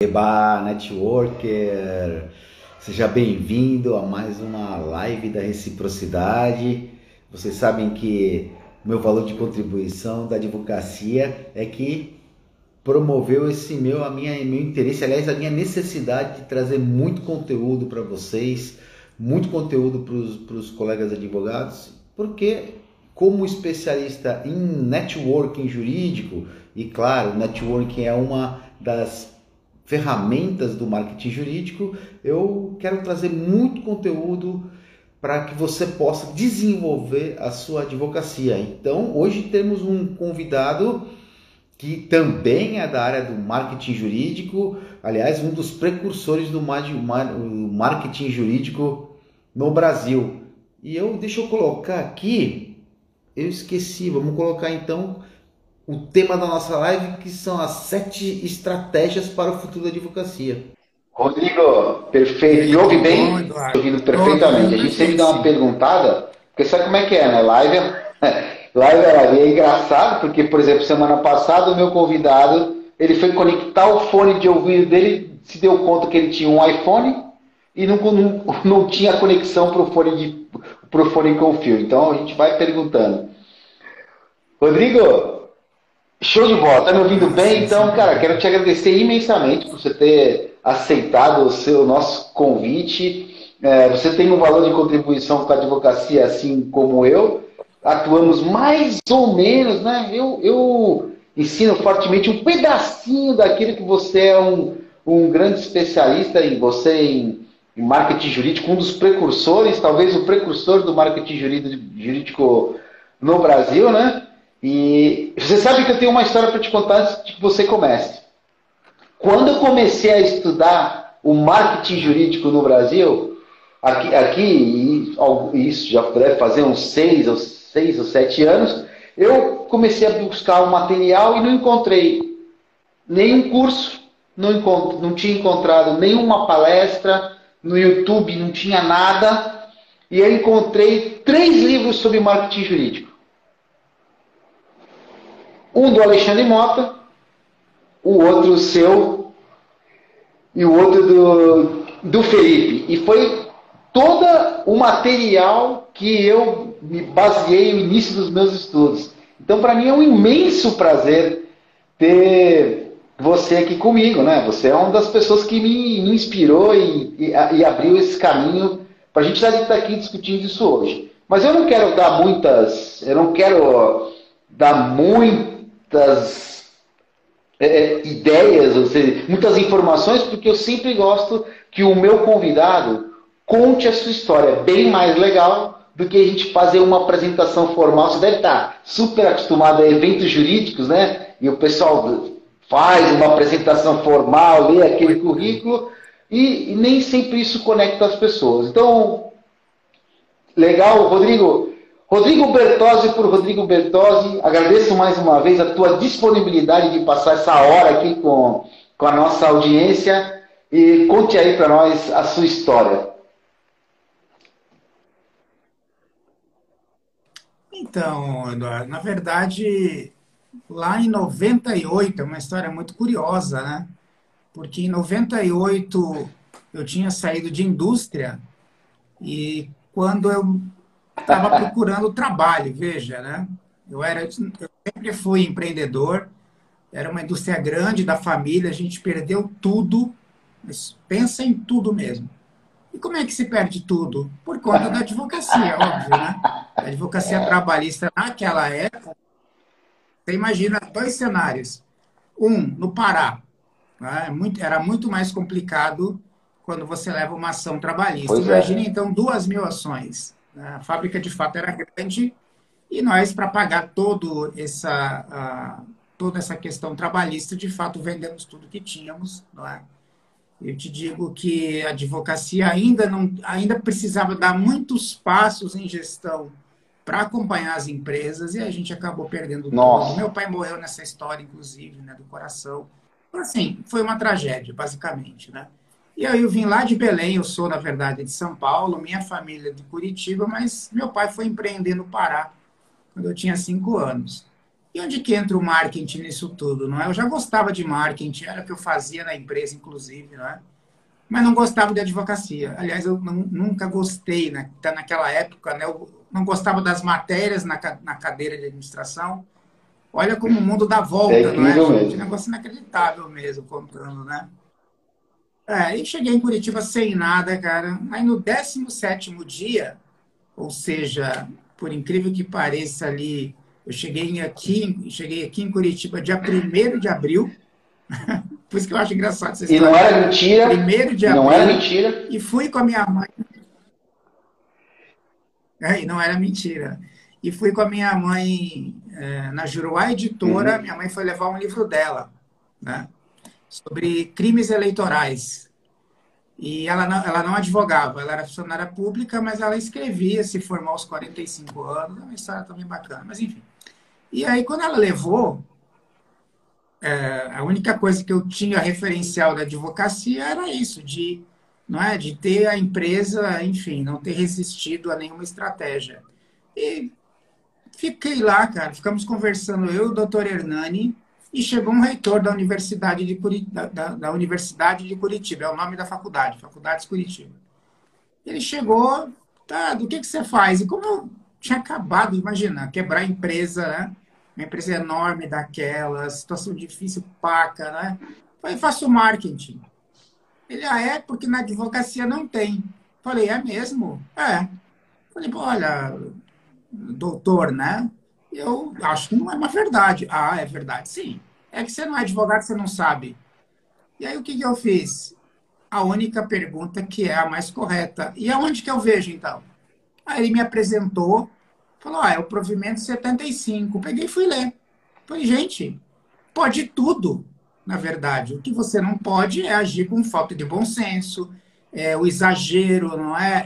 Eba, networker, seja bem-vindo a mais uma live da reciprocidade. Vocês sabem que o meu valor de contribuição da advocacia é que promoveu meu interesse, aliás, a minha necessidade de trazer muito conteúdo para vocês, muito conteúdo para os colegas advogados, porque como especialista em networking jurídico, e claro, networking é uma das ferramentas do marketing jurídico, eu quero trazer muito conteúdo para que você possa desenvolver a sua advocacia. Então, hoje temos um convidado que também é da área do marketing jurídico, aliás, um dos precursores do marketing jurídico no Brasil. Deixa eu colocar aqui, eu esqueci, vamos colocar então o tema da nossa live, que são as 7 estratégias para o futuro da advocacia. Rodrigo, E perfeito. Me aí, ouve tudo bom, bem? Eduardo? Ouvindo Tô perfeitamente. ouvindo A gente sempre perfeito, dá uma sim. perguntada, porque sabe como é que é, né? Live é live. E é engraçado, porque, por exemplo, semana passada o meu convidado, ele foi conectar o fone de ouvido dele, se deu conta que ele tinha um iPhone e não tinha conexão para o fone com fio. Então a gente vai perguntando. Rodrigo, show de bola, tá me ouvindo Ah, bem? sim, sem Então, cara, quero problema. te agradecer imensamente por você ter aceitado o nosso convite. Você tem um valor de contribuição com a advocacia, assim como eu. Atuamos mais ou menos, né? Eu ensino fortemente um pedacinho daquilo que você é um grande especialista em em marketing jurídico, um dos precursores, talvez o precursor do marketing jurídico no Brasil, né? E você sabe que eu tenho uma história para te contar antes de que você comece. Quando eu comecei a estudar o marketing jurídico no Brasil, isso já deve fazer uns 6 ou 7 anos, eu comecei a buscar um material e não encontrei nenhum curso, não tinha encontrado nenhuma palestra, no YouTube não tinha nada, e eu encontrei 3 livros sobre marketing jurídico. Um do Alexandre Mota, o outro seu e o outro do Felipe. E foi todo o material que eu me baseei no início dos meus estudos. Então, para mim é um imenso prazer ter você aqui comigo, né? Você é uma das pessoas que me inspirou e abriu esse caminho para a gente estar aqui discutindo isso hoje. Mas eu não quero dar muitas ideias, ou seja, muitas informações, porque eu sempre gosto que o meu convidado conte a sua história. É bem mais legal do que a gente fazer uma apresentação formal. Você deve estar super acostumado a eventos jurídicos, né? E o pessoal faz uma apresentação formal, lê aquele Pois é. currículo e nem sempre isso conecta as pessoas. Então, legal, Rodrigo. Rodrigo Bertozzi por Rodrigo Bertozzi, agradeço mais uma vez a tua disponibilidade de passar essa hora aqui com a nossa audiência e conte aí para nós a sua história. Então, Eduardo, na verdade, lá em 98, é uma história muito curiosa, né? Porque em 98 eu tinha saído de indústria e quando eu estava procurando trabalho, veja, né? Eu sempre fui empreendedor, era uma indústria grande da família, a gente perdeu tudo, mas pensa em tudo mesmo. E como é que se perde tudo? Por conta da advocacia, óbvio, né? A advocacia trabalhista naquela época, você imagina 2 cenários. Um, no Pará, né? Era muito mais complicado quando você leva uma ação trabalhista. Pois Imagine, é. então, 2.000 ações, né? A fábrica, de fato, era grande e nós, para pagar toda essa questão trabalhista, de fato, vendemos tudo que tínhamos, não é? Eu te digo que a advocacia ainda precisava dar muitos passos em gestão para acompanhar as empresas e a gente acabou perdendo tudo. Nossa. Meu pai morreu nessa história, inclusive, né, do coração. Então, assim, foi uma tragédia, basicamente, né? E aí eu vim lá de Belém, eu sou, na verdade, de São Paulo, minha família é de Curitiba, mas meu pai foi empreender no Pará quando eu tinha 5 anos. E onde que entra o marketing nisso tudo, não é? Eu já gostava de marketing, era o que eu fazia na empresa, inclusive, não é? Mas não gostava de advocacia. Aliás, eu nunca gostei, né? Naquela época, né? Eu não gostava das matérias na cadeira de administração. Olha como o mundo dá É volta, não é, incrível gente? mesmo. Negócio inacreditável mesmo, contando, né? E cheguei em Curitiba sem nada, cara. Aí no 17º dia, ou seja, por incrível que pareça ali, eu cheguei aqui em Curitiba dia 1º de abril, por isso que eu acho engraçado essa E não história. era mentira, 1º de e não era abril, mentira. e fui com a minha mãe. E não era mentira. E fui com a minha mãe na Juruá Editora, Uhum. minha mãe foi levar um livro dela, né? Sobre crimes eleitorais. E ela não advogava, ela era funcionária pública, mas ela escrevia, se formou aos 45 anos, é uma história também bacana, mas enfim. E aí, quando ela levou, a única coisa que eu tinha referencial da advocacia era isso, não é, de ter a empresa, enfim, não ter resistido a nenhuma estratégia. E fiquei lá, cara, ficamos conversando, eu e o doutor Hernani, e chegou um reitor da Universidade de Curitiba, da Universidade de Curitiba, é o nome da faculdade, Faculdades Curitiba. Ele chegou, tá, do que você faz? E como eu tinha acabado, imagina, quebrar a empresa, né? Uma empresa enorme daquela, situação difícil, paca, né? Falei, faço marketing. Ele, é, porque na advocacia não tem. Falei, é mesmo? É. Falei, pô, olha, doutor, né? Eu acho que não é uma verdade. Ah, é verdade, sim. É que você não é advogado, você não sabe. E aí o que eu fiz? A única pergunta que é a mais correta. E aonde que eu vejo, então? Aí ele me apresentou, falou, é o provimento 75. Peguei e fui ler. Falei, gente, pode tudo, na verdade. O que você não pode é agir com falta de bom senso, o exagero, não é?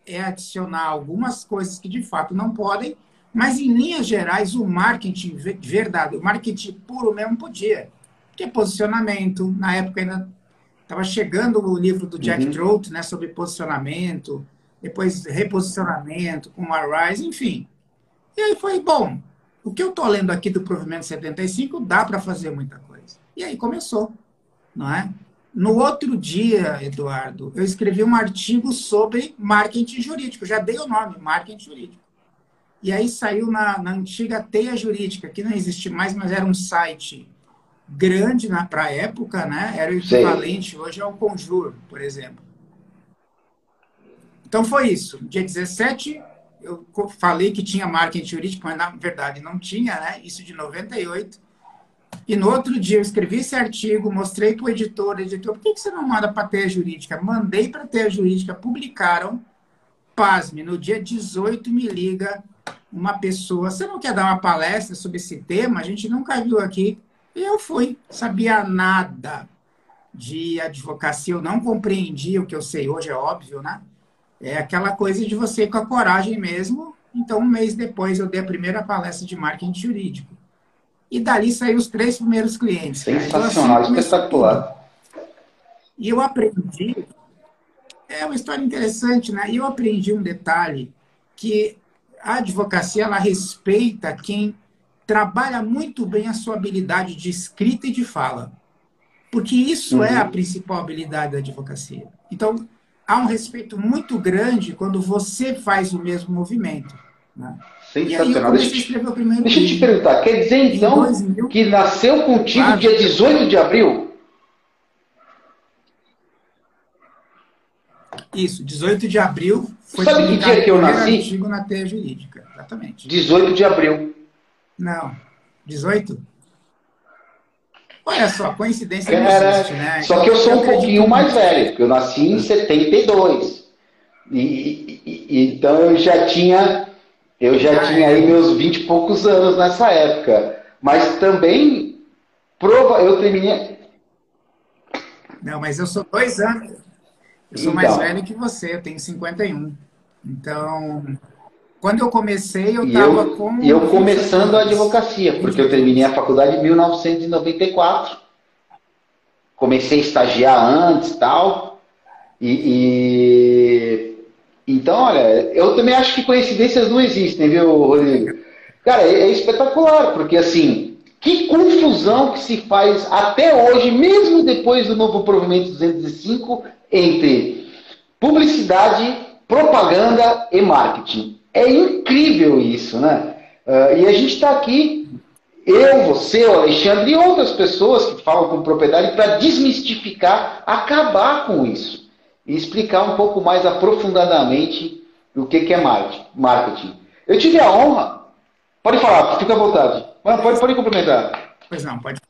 É adicionar algumas coisas que de fato não podem, mas em linhas gerais, o marketing de verdade, o marketing puro mesmo podia. Que é posicionamento, na época ainda estava chegando o livro do Jack Uhum. Trout, né, sobre posicionamento, depois reposicionamento, com a Rise, enfim. E aí foi, bom, o que eu estou lendo aqui do Provimento 75 dá para fazer muita coisa. E aí começou, não é? No outro dia, Eduardo, eu escrevi um artigo sobre marketing jurídico, já dei o nome, marketing jurídico. E aí saiu na antiga Teia Jurídica, que não existe mais, mas era um site grande para a época, né? Era o Sei. equivalente hoje ao Conjur, por exemplo. Então foi isso. Dia 17, eu falei que tinha marketing jurídico, mas na verdade não tinha, né? Isso de 98. E no outro dia eu escrevi esse artigo, mostrei para o editor, por que você não manda para a Teia Jurídica? Mandei para a Teia Jurídica, publicaram, pasme, no dia 18 me liga uma pessoa, você não quer dar uma palestra sobre esse tema? A gente nunca viu aqui. E eu fui, sabia nada de advocacia, eu não compreendia o que eu sei hoje, é óbvio, né? É aquela coisa de você ir com a coragem mesmo. Então, um mês depois, eu dei a primeira palestra de marketing jurídico. E dali saíram os 3 primeiros clientes, cara. Então, assim Sensacional, começou tudo. espetacular. E eu aprendi, é uma história interessante, né? E eu aprendi um detalhe, que a advocacia, ela respeita quem trabalha muito bem a sua habilidade de escrita e de fala. Porque isso é a Uhum. principal habilidade da advocacia. Então, há um respeito muito grande quando você faz o mesmo movimento, né? E aí eu Sensacional. comecei a escrever o primeiro Deixa eu te livro. perguntar, quer dizer Em então 2000, que nasceu contigo claro, dia 18 de abril? isso, 18 de abril foi Sabe que publicado dia o que eu primeiro nasci? artigo na Teia Jurídica. Exatamente. 18 de abril. Não, 18? Olha só, coincidência não Cara, existe, né? só que eu Eu sou um acredito pouquinho mais muito. velho, porque eu nasci em 72. Então eu já Ah, tinha é. aí meus 20 e poucos anos nessa época. Mas também eu terminei. Não, mas eu sou 2 anos. Eu sou mais velho Então, que você, eu tenho 51. Então, quando eu comecei, eu e estava eu, com eu vinte e oito começando a anos. advocacia, vinte porque e eu oito terminei a anos. faculdade em 1994. Comecei a estagiar antes e tal. Então, olha, eu também acho que coincidências não existem, viu, Que legal. Rodrigo? Cara, é espetacular, porque assim, que confusão que se faz até hoje, mesmo depois do novo provimento 205, entre publicidade, propaganda e marketing. É incrível isso, né? E a gente está aqui, eu, você, o Alexandre e outras pessoas que falam com propriedade para desmistificar, acabar com isso e explicar um pouco mais aprofundadamente o que é marketing. Eu tive a honra, pode falar, fica à vontade, pode complementar. Pois não, pode.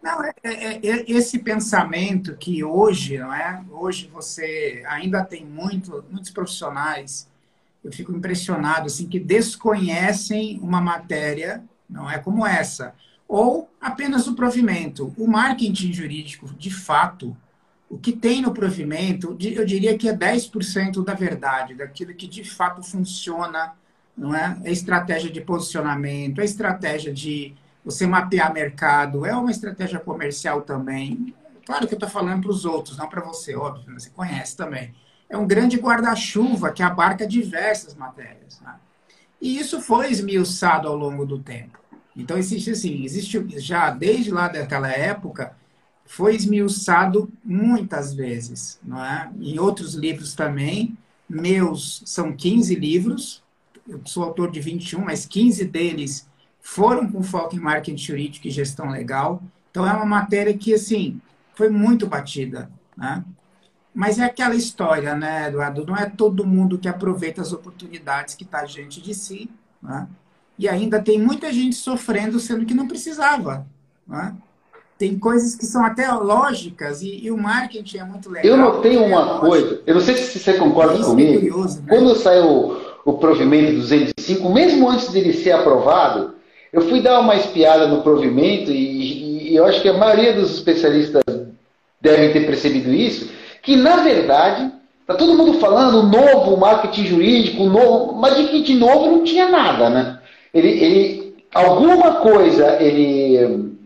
Não, esse pensamento que hoje, não é? Hoje você ainda tem muitos profissionais, eu fico impressionado, assim, que desconhecem uma matéria, não é como essa, ou apenas o provimento. O marketing jurídico, de fato, o que tem no provimento, eu diria que é 10% da verdade, daquilo que de fato funciona, não é? É estratégia de posicionamento, é estratégia de você mapear mercado, é uma estratégia comercial também. Claro que eu estou falando para os outros, não para você, óbvio, você conhece também. É um grande guarda-chuva que abarca diversas matérias, né? E isso foi esmiuçado ao longo do tempo. Então, existe já desde lá daquela época, foi esmiuçado muitas vezes, não é? Em outros livros também, meus são 15 livros, eu sou autor de 21, mas 15 deles foram com foco em marketing jurídico e gestão legal. Então, é uma matéria que, assim, foi muito batida, né? Mas é aquela história, né, Eduardo? Não é todo mundo que aproveita as oportunidades que está diante de si, né? E ainda tem muita gente sofrendo, sendo que não precisava, né? Tem coisas que são até lógicas e o marketing é muito legal. Eu notei uma coisa, eu não sei se você concorda comigo, é curioso, né? Quando saiu o provimento 205, mesmo antes dele ser aprovado, eu fui dar uma espiada no provimento e eu acho que a maioria dos especialistas devem ter percebido isso, que na verdade, está todo mundo falando novo marketing jurídico, novo, mas de que de novo não tinha nada, né? Alguma coisa ele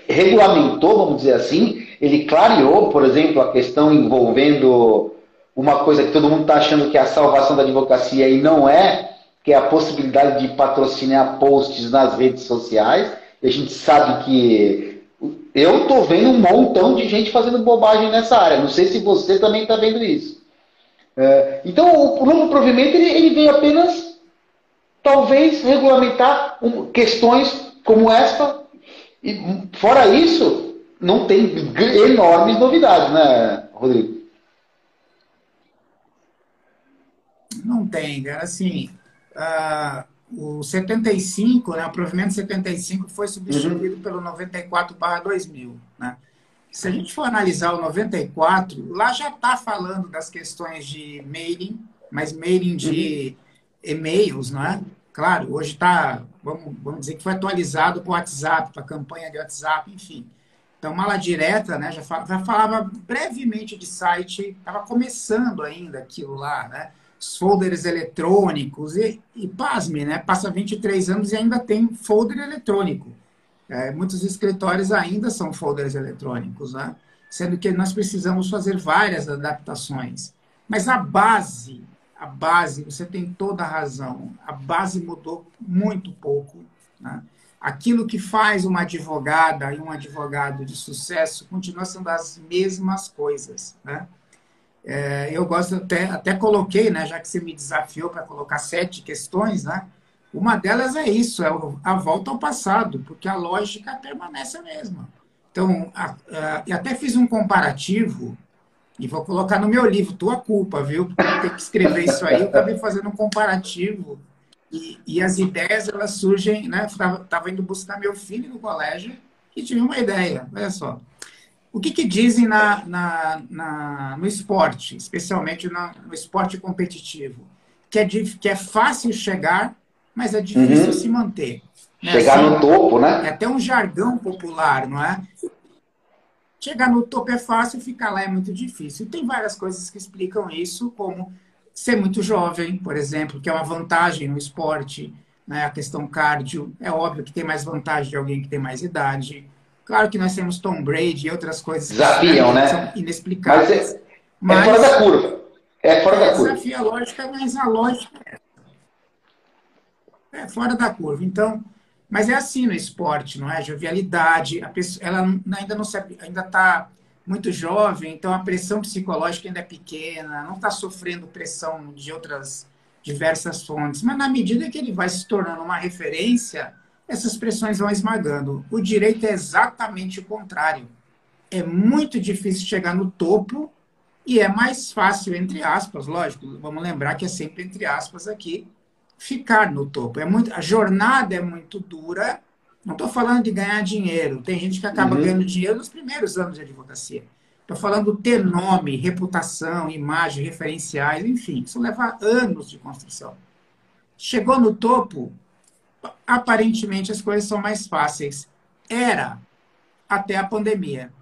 regulamentou, vamos dizer assim, ele clareou, por exemplo, a questão envolvendo uma coisa que todo mundo está achando que é a salvação da advocacia e não é, que é a possibilidade de patrocinar posts nas redes sociais. E a gente sabe que eu estou vendo um montão de gente fazendo bobagem nessa área. Não sei se você também está vendo isso. Então, o novo provimento ele veio apenas, talvez, regulamentar questões como esta. E, fora isso, não tem enormes novidades, né, Rodrigo? Não tem, cara. Assim, o 75, né, o provimento 75 foi substituído pelo 94/2000, né? Se a gente for analisar o 94, lá já está falando das questões de mailing, mas mailing de e-mails, não é? Claro, hoje está, vamos dizer que foi atualizado para o WhatsApp, para a campanha de WhatsApp, enfim. Então, mala direta, né, já falava brevemente de site, estava começando ainda aquilo lá, né? Os folders eletrônicos, e pasme, né? Passa 23 anos e ainda tem folder eletrônico. Muitos escritórios ainda são folders eletrônicos, né? Sendo que nós precisamos fazer várias adaptações. Mas a base, você tem toda a razão, a base mudou muito pouco, né? Aquilo que faz uma advogada e um advogado de sucesso continua sendo as mesmas coisas, né? Eu gosto, até coloquei, né, já que você me desafiou para colocar 7 questões, né? Uma delas é isso, é a volta ao passado, porque a lógica permanece a mesma. Então, eu até fiz um comparativo, e vou colocar no meu livro, tua culpa, viu? Porque eu tenho que escrever isso aí, eu acabei fazendo um comparativo, e as ideias, elas surgem, né? Estava indo buscar meu filho no colégio, e tive uma ideia, olha só. O que dizem no esporte, especialmente no esporte competitivo? Que é fácil chegar, mas é difícil se manter. Né? Chegar assim, no topo, né? É até um jargão popular, não é? Chegar no topo é fácil, ficar lá é muito difícil. E tem várias coisas que explicam isso, como ser muito jovem, por exemplo, que é uma vantagem no esporte, né? A questão cardio. É óbvio que tem mais vantagem de alguém que tem mais idade. Claro que nós temos Tom Brady e outras coisas desafiam, né? São inexplicáveis. Mas é fora da curva. É fora da curva. Desafia a lógica, mas a lógica é. É fora da curva. Então, mas é assim no esporte, não é? Jovialidade, a pessoa, ela ainda não sabe, ainda está muito jovem, então a pressão psicológica ainda é pequena, não está sofrendo pressão de outras diversas fontes. Mas na medida que ele vai se tornando uma referência, essas pressões vão esmagando. O direito é exatamente o contrário. É muito difícil chegar no topo e é mais fácil, entre aspas, lógico, vamos lembrar que é sempre entre aspas aqui, ficar no topo. A jornada é muito dura. Não estou falando de ganhar dinheiro. Tem gente que acaba ganhando dinheiro nos primeiros anos de advocacia. Estou falando ter nome, reputação, imagem, referenciais, enfim. Isso leva anos de construção. Chegou no topo, aparentemente as coisas são mais fáceis. Era até a pandemia.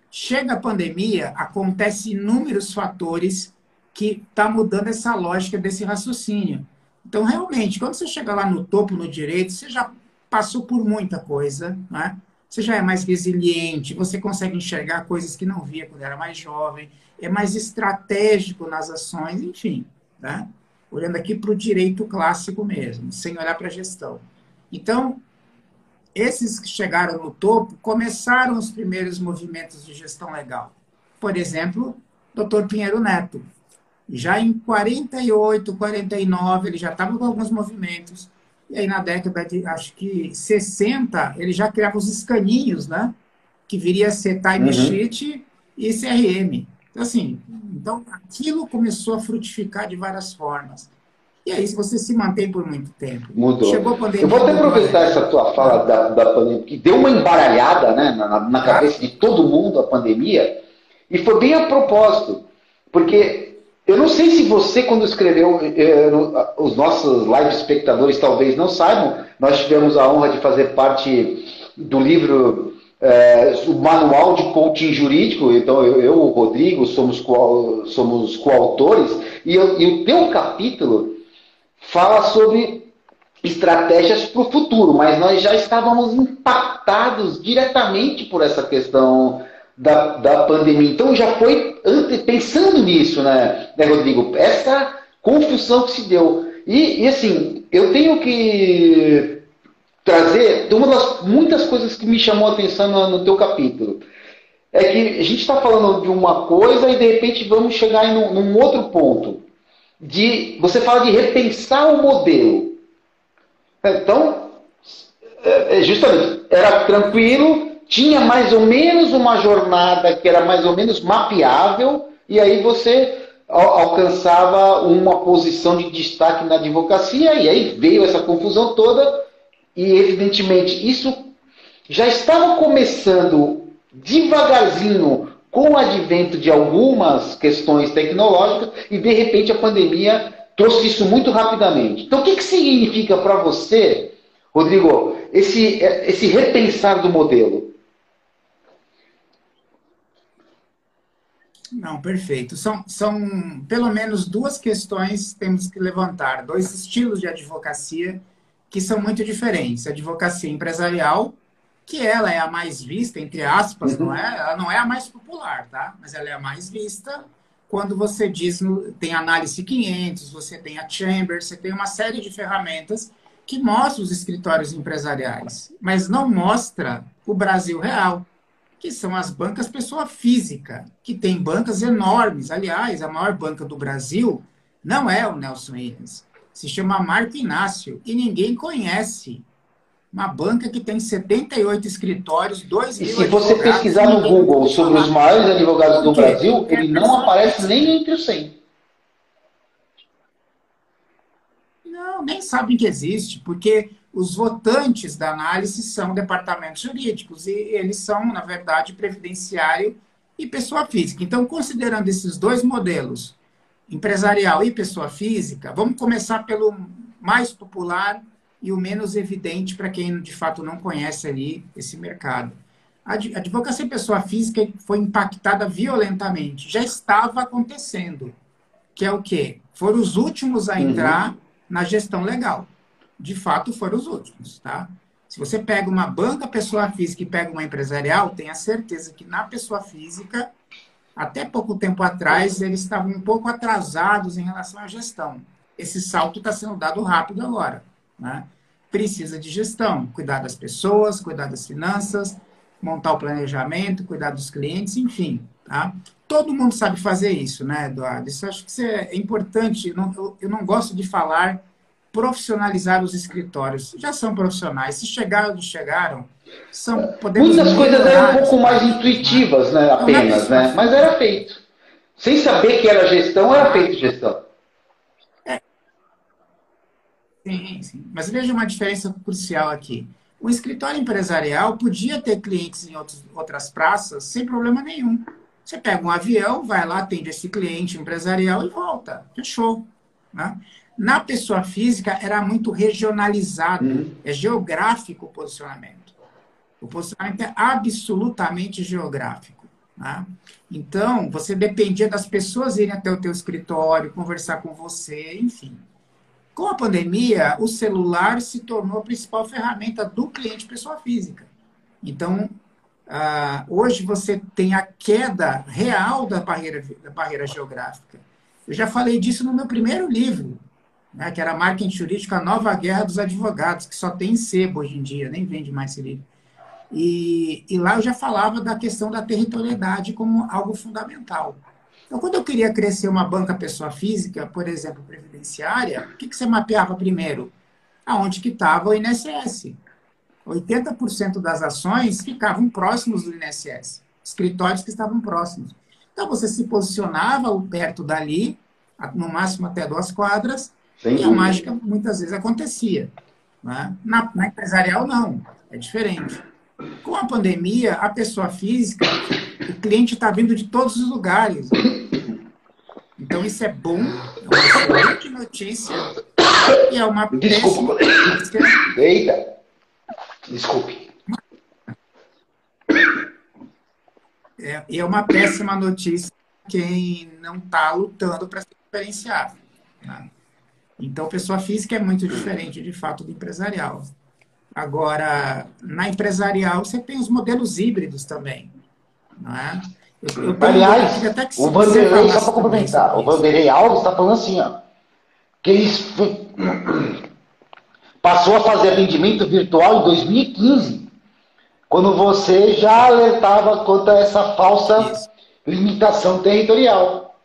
Chega a pandemia, acontece inúmeros fatores que tá mudando essa lógica desse raciocínio. Então, realmente, quando você chega lá no topo, no direito, você já passou por muita coisa, né? Você já é mais resiliente, você consegue enxergar coisas que não via quando era mais jovem, é mais estratégico nas ações, enfim, né? Olhando aqui para o direito clássico mesmo, sem olhar para a gestão. Então, esses que chegaram no topo começaram os primeiros movimentos de gestão legal. Por exemplo, Dr. Pinheiro Neto. Já em 48, 49, ele já estava com alguns movimentos. E aí, na década de, acho que 60, ele já criava os escaninhos, né? Que viria a ser timesheet e CRM. Então, assim, aquilo começou a frutificar de várias formas. E aí, se você se mantém por muito tempo. Mudou. Chegou a pandemia, eu vou até aproveitar essa tua fala da pandemia, que deu uma embaralhada, né, na cabeça de todo mundo a pandemia, e foi bem a propósito. Porque eu não sei se você, quando escreveu, os nossos live espectadores talvez não saibam, nós tivemos a honra de fazer parte do livro, o Manual de Coaching Jurídico. Então, eu e o Rodrigo somos coautores, e o teu capítulo fala sobre estratégias para o futuro, mas nós já estávamos impactados diretamente por essa questão da pandemia. Então já foi pensando nisso, né, Rodrigo? Essa confusão que se deu. E assim, eu tenho que trazer uma das muitas coisas que me chamou a atenção no teu capítulo. É que a gente está falando de uma coisa e de repente vamos chegar em num outro ponto. Você fala de repensar o modelo. Então, justamente, era tranquilo, tinha mais ou menos uma jornada que era mais ou menos mapeável, e aí você alcançava uma posição de destaque na advocacia, e aí veio essa confusão toda, e evidentemente isso já estava começando devagarzinho com o advento de algumas questões tecnológicas, e de repente a pandemia trouxe isso muito rapidamente. Então, o que significa para você, Rodrigo, esse repensar do modelo? Não, perfeito. São pelo menos duas questões que temos que levantar, dois estilos de advocacia que são muito diferentes. A advocacia empresarial, que ela é a mais vista, entre aspas, não é? Ela não é a mais popular, tá? Mas ela é a mais vista quando você diz, tem análise 500, você tem a Chamber, você tem uma série de ferramentas que mostram os escritórios empresariais, mas não mostra o Brasil real, que são as bancas pessoa física, que tem bancas enormes. Aliás, a maior banca do Brasil não é o Nelson Williams, se chama Marco Inácio, e ninguém conhece. Uma banca que tem 78 escritórios, 2 mil advogados. E se você pesquisar no Google sobre os maiores advogados do Brasil, ele não aparece nem entre os 100. Não, nem sabem que existe, porque os votantes da análise são departamentos jurídicos, e eles são, na verdade, previdenciário e pessoa física. Então, considerando esses dois modelos, empresarial e pessoa física, vamos começar pelo mais popular e o menos evidente para quem, de fato, não conhece ali esse mercado. A advocacia pessoa física foi impactada violentamente. Já estava acontecendo. Que é o quê? Foram os últimos a entrar na gestão legal. De fato, foram os últimos, tá? Se você pega uma banca pessoa física e pega uma empresarial, tenha certeza que na pessoa física, até pouco tempo atrás, eles estavam um pouco atrasados em relação à gestão. Esse salto está sendo dado rápido agora. né? Precisa de gestão, cuidar das pessoas, cuidar das finanças, montar o planejamento, cuidar dos clientes, enfim, tá? Todo mundo sabe fazer isso, né, Eduardo? Isso acho que isso é importante. Eu não gosto de falar profissionalizar os escritórios. Já são profissionais. Se chegaram onde chegaram, podemos Muitas coisas eram um melhorar pouco as mais práticas, intuitivas, né, Então, na apenas, pessoa né? Mas era feito. Sem saber que era gestão, era física, feito gestão. sim, sim. Mas veja uma diferença crucial aqui. O escritório empresarial podia ter clientes em outras praças sem problema nenhum. Você pega um avião, vai lá, atende esse cliente empresarial e volta. Fechou. Né? Na pessoa física era muito regionalizado. É geográfico o posicionamento. O posicionamento é absolutamente geográfico. Né? Então, você dependia das pessoas irem até o teu escritório, conversar com você, enfim. Com a pandemia, o celular se tornou a principal ferramenta do cliente pessoa física. Então, hoje você tem a queda real da barreira geográfica. Eu já falei disso no meu primeiro livro, né, que era Marketing Jurídico, a Nova Guerra dos Advogados, que só tem em sebo hoje em dia, nem vende mais esse livro. E lá eu já falava da questão da territorialidade como algo fundamental. Então, quando eu queria crescer uma banca pessoa física, por exemplo, previdenciária, o que você mapeava primeiro? Aonde que estava o INSS. 80% das ações ficavam próximos do INSS, escritórios que estavam próximos. Então, você se posicionava perto dali, no máximo até 2 quadras, e a mágica muitas vezes acontecia. Né? Na empresarial, não. É diferente. Com a pandemia, a pessoa física, o cliente está vindo de todos os lugares. Então, isso é bom, é uma excelente notícia e é uma péssima notícia. Eita! Desculpe. E é uma péssima notícia quem não está lutando para se diferenciar. Né? Então, pessoa física é muito diferente, de fato, do empresarial. Agora, na empresarial, você tem os modelos híbridos também. Não é? Aliás, o Vanderlei, só para complementar, o Vanderlei Alves está falando assim, ó, que ele passou a fazer atendimento virtual em 2015, quando você já alertava quanto a essa falsa limitação territorial.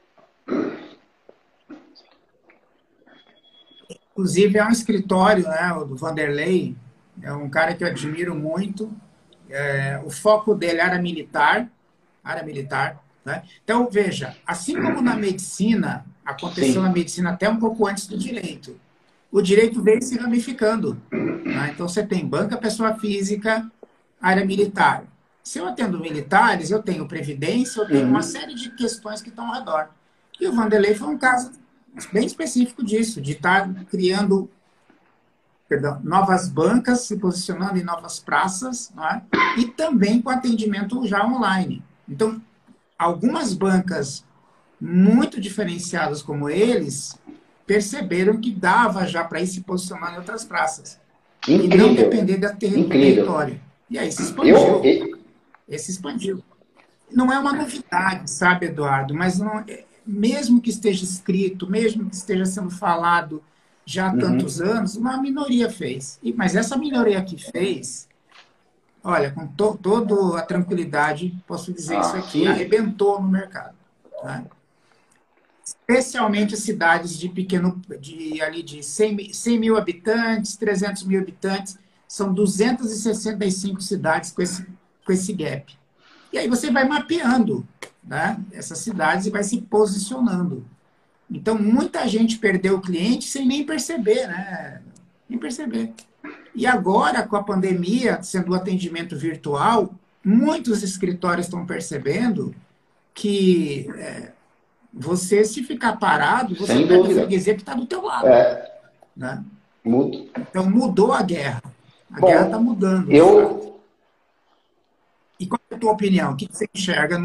Inclusive, é um escritório, né, o do Vanderlei, é um cara que eu admiro muito. O foco dele era militar, né? Então, veja, assim como na medicina, aconteceu na medicina até um pouco antes do direito, o direito veio se ramificando. Né? Então, você tem banca, pessoa física, área militar. Se eu atendo militares, eu tenho previdência, eu tenho uma série de questões que estão ao redor. E o Vanderlei foi um caso bem específico disso, de estar criando novas bancas, se posicionando em novas praças, não é? E também com atendimento já online. Então, algumas bancas muito diferenciadas como eles perceberam que dava já para ir se posicionar em outras praças. Incrível. E não depender do território. E aí se expandiu. Se expandiu. Não é uma novidade, sabe, Eduardo? Mas não, mesmo que esteja escrito, mesmo que esteja sendo falado já há tantos anos, uma minoria fez. Mas essa minoria que fez, olha, com toda a tranquilidade, posso dizer isso aqui, arrebentou no mercado. Tá? Especialmente cidades de 100 mil habitantes, 300 mil habitantes, são 265 cidades com esse gap. E aí você vai mapeando, né, essas cidades e vai se posicionando. Então, muita gente perdeu o cliente sem nem perceber, né? Nem perceber. E agora, com a pandemia, sendo o atendimento virtual, muitos escritórios estão percebendo que você, se ficar parado, você perde a freguesia que está do teu lado. Né? Então, mudou a guerra. A guerra está mudando. E qual é a tua opinião? O que você enxerga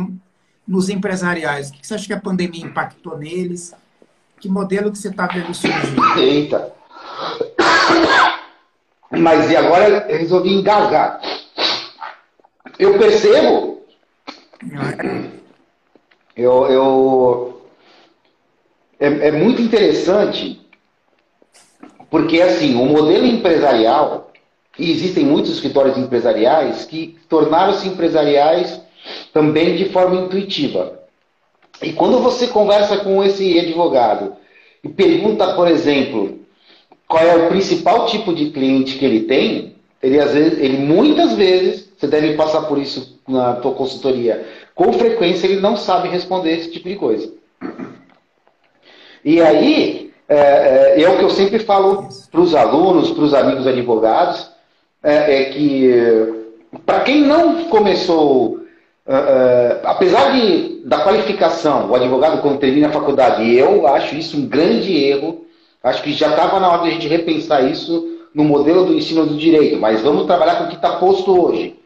nos empresariais? O que você acha que a pandemia impactou neles? Que modelo que você está vendo surgir? Eita! Mas e agora eu resolvi engasgar. Eu percebo. É muito interessante Porque, assim, o modelo empresarial, e existem muitos escritórios empresariais que tornaram-se empresariais também de forma intuitiva. E quando você conversa com esse advogado e pergunta, por exemplo, qual é o principal tipo de cliente que ele tem, ele muitas vezes, você deve passar por isso na tua consultoria, com frequência ele não sabe responder esse tipo de coisa. E aí, é o que eu sempre falo para os alunos, para os amigos advogados, é que para quem não começou, apesar da qualificação, o advogado quando termina a faculdade, e eu acho isso um grande erro, acho que já estava na hora de a gente repensar isso no modelo do ensino do direito, mas vamos trabalhar com o que está posto hoje.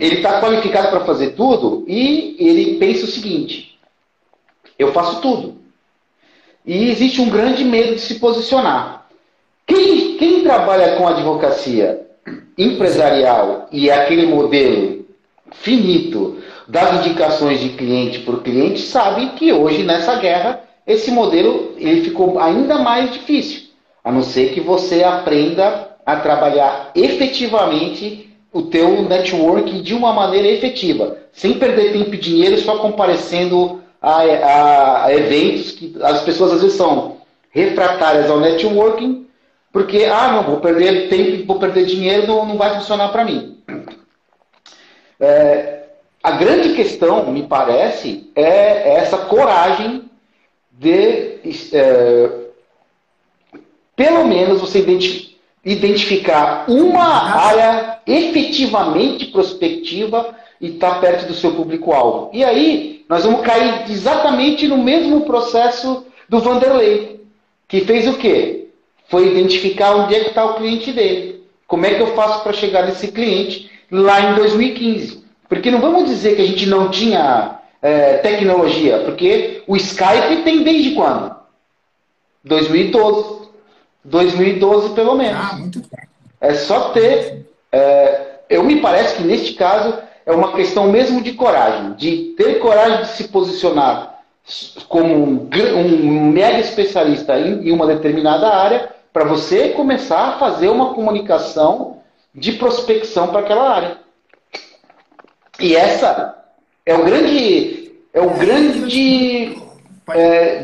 Ele está qualificado para fazer tudo e ele pensa o seguinte: eu faço tudo. E existe um grande medo de se posicionar. Quem trabalha com advocacia empresarial e aquele modelo finito das indicações de cliente por cliente sabe que hoje nessa guerra esse modelo ele ficou ainda mais difícil, a não ser que você aprenda a trabalhar efetivamente o teu network de uma maneira efetiva, sem perder tempo e dinheiro só comparecendo a eventos que as pessoas às vezes são refratárias ao networking, porque, não, vou perder tempo, vou perder dinheiro, não vai funcionar para mim. A grande questão, me parece, é essa coragem de, pelo menos, você identificar uma área efetivamente prospectiva e estar perto do seu público-alvo. E aí, nós vamos cair exatamente no mesmo processo do Vanderlei, que fez o quê? Foi identificar onde é que está o cliente dele. Como é que eu faço para chegar nesse cliente lá em 2015? Porque não vamos dizer que a gente não tinha tecnologia, porque o Skype tem desde quando? 2012. 2012 pelo menos. Muito bem. É só ter... eu me parece que neste caso é uma questão mesmo de coragem, de ter coragem de se posicionar como um mega especialista em uma determinada área, para você começar a fazer uma comunicação de prospecção para aquela área. E essa é o grande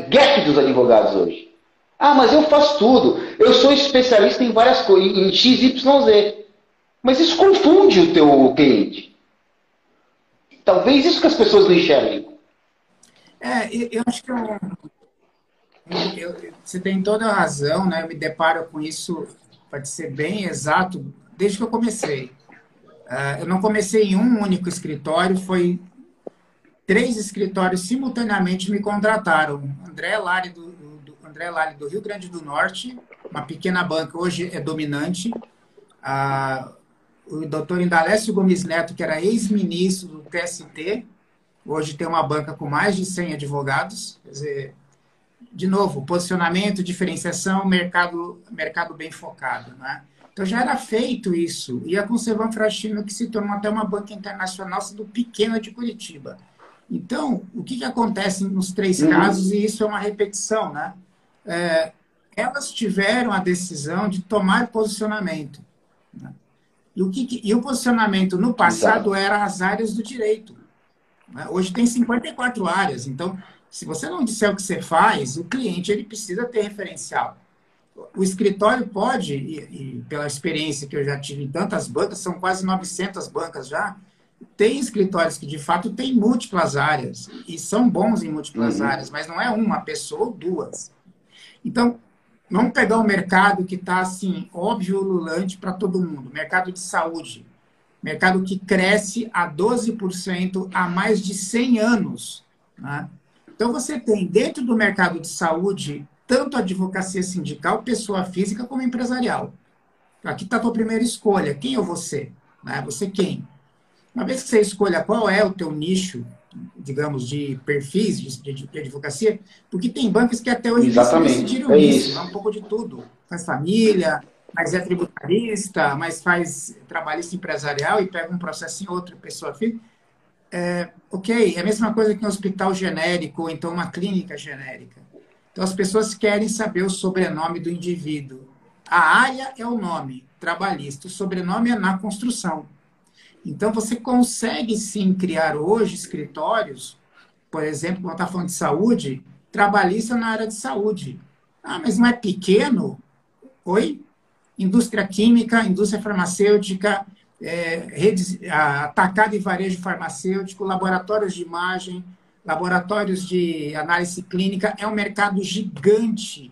gap dos advogados hoje. Mas eu faço tudo. Eu sou especialista em várias coisas, em X, Y, Z. Mas isso confunde o teu cliente. Talvez isso que as pessoas não enxerguem. Eu acho que você tem toda a razão, né? Eu me deparo com isso, para ser bem exato, desde que eu comecei. Eu não comecei em um único escritório, foi 3 escritórios simultaneamente me contrataram. André Lali do Rio Grande do Norte, uma pequena banca, hoje é dominante. O doutor Indalécio Gomes Neto, que era ex-ministro do TST, hoje tem uma banca com mais de 100 advogados. Quer dizer, de novo, posicionamento, diferenciação, mercado bem focado, né? Então já era feito isso. E a Conservan Frastino, que se tornou até uma banca internacional, sendo pequena de Curitiba. Então, o que acontece nos 3 casos, e isso é uma repetição, né? Elas tiveram a decisão de tomar posicionamento, né? E o posicionamento no passado era as áreas do direito, né? Hoje tem 54 áreas. Então, se você não disser o que você faz, o cliente ele precisa ter referencial. O escritório pode, e pela experiência que eu já tive em tantas bancas, são quase 900 bancas já, tem escritórios que, de fato, têm múltiplas áreas, e são bons em múltiplas áreas, mas não é uma pessoa ou 2. Então, vamos pegar o mercado que está, assim, óbvio, ululante para todo mundo. Mercado de saúde. Mercado que cresce a 12% há mais de 100 anos, né? Então, você tem, dentro do mercado de saúde, tanto a advocacia sindical, pessoa física, como empresarial. Aqui está a tua primeira escolha. Quem é você? Né? Você quem? Uma vez que você escolha qual é o teu nicho, digamos, de perfis de advocacia, porque tem bancos que até hoje decidiram isso. É um pouco de tudo. Faz família, mas é tributarista, mas faz trabalhista empresarial e pega um processo em outra pessoa física. Ok, é a mesma coisa que um hospital genérico ou então uma clínica genérica. Então, as pessoas querem saber o sobrenome do indivíduo. A área é o nome trabalhista, o sobrenome é na construção. Então, você consegue, sim, criar hoje escritórios, por exemplo, quando está falando de saúde, trabalhista na área de saúde. Ah, mas não é pequeno? Oi? Indústria química, indústria farmacêutica, atacado e varejo farmacêutico, laboratórios de imagem, laboratórios de análise clínica, é um mercado gigante.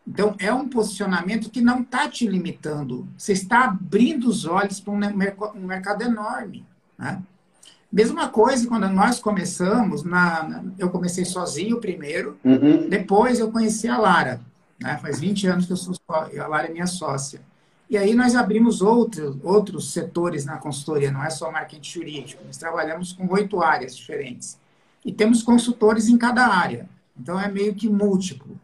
Então, é um posicionamento que não está te limitando. Você está abrindo os olhos para um mercado enorme. Né? Mesma coisa quando nós começamos, eu comecei sozinho primeiro, depois eu conheci a Lara. Né? Faz 20 anos que a Lara é minha sócia. E aí nós abrimos outros setores na consultoria, não é só marketing jurídico. Nós trabalhamos com 8 áreas diferentes. E temos consultores em cada área. Então, é meio que múltiplo.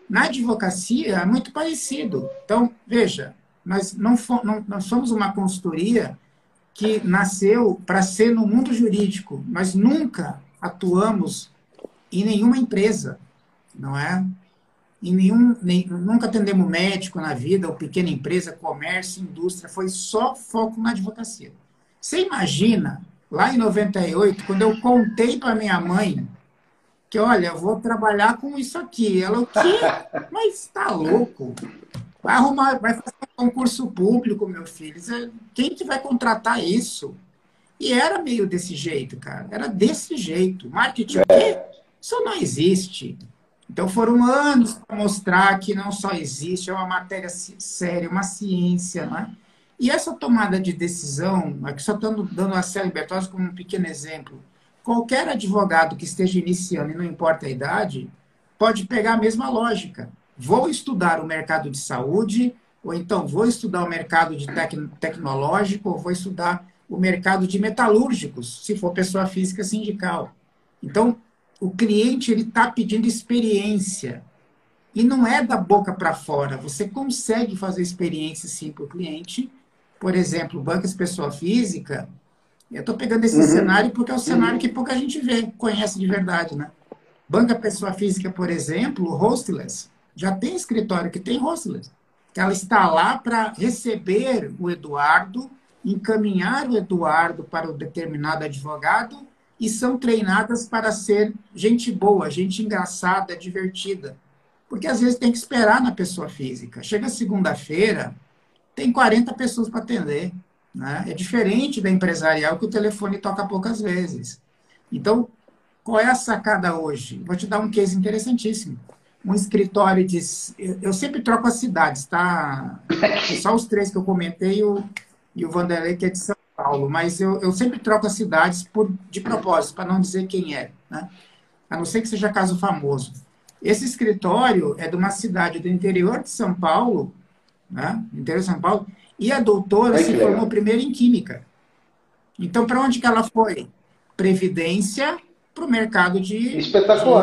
Na advocacia, é muito parecido. Então, veja, nós somos uma consultoria que nasceu para ser no mundo jurídico. Nós nunca atuamos em nenhuma empresa, não é? Nunca atendemos médico na vida, ou pequena empresa, comércio, indústria, foi só foco na advocacia. Você imagina, lá em 98, quando eu contei para minha mãe que, olha, eu vou trabalhar com isso aqui. Ela, o quê? Mas está louco? Vai fazer um concurso público, meu filho. Quem que vai contratar isso? E era meio desse jeito, cara. Era desse jeito. Marketing, o quê? Isso não existe. Então, foram anos para mostrar que não só existe, é uma matéria séria, uma ciência, não é? E essa tomada de decisão, aqui só estou dando a Célia Bertozzi como um pequeno exemplo, qualquer advogado que esteja iniciando, e não importa a idade, pode pegar a mesma lógica. Vou estudar o mercado de saúde, ou então vou estudar o mercado de tecnológico, ou vou estudar o mercado de metalúrgicos, se for pessoa física sindical. Então, o cliente ele está pedindo experiência. E não é da boca para fora. Você consegue fazer experiência, sim, para o cliente. Por exemplo, bancas pessoa física. Eu estou pegando esse cenário porque é um cenário que pouca gente vê, conhece de verdade, né? Banca pessoa física, por exemplo, hostless. Já tem escritório que tem hostless. Que ela está lá para receber o Eduardo, encaminhar o Eduardo para o determinado advogado e são treinadas para ser gente boa, gente engraçada, divertida. Porque às vezes tem que esperar na pessoa física. Chega segunda-feira, tem 40 pessoas para atender. Né? É diferente da empresarial que o telefone toca poucas vezes. Então, qual é a sacada hoje? Vou te dar um case interessantíssimo. Um escritório de... Eu sempre troco as cidades, tá? Só os 3 que eu comentei e o Vanderlei, que é de São Paulo. Mas eu sempre troco as cidades de propósito, para não dizer quem é. Né? A não ser que seja caso famoso. Esse escritório é de uma cidade do interior de São Paulo, né? Interior de São Paulo, e a doutora se formou primeiro em Química. Então, para onde que ela foi? Previdência para o mercado de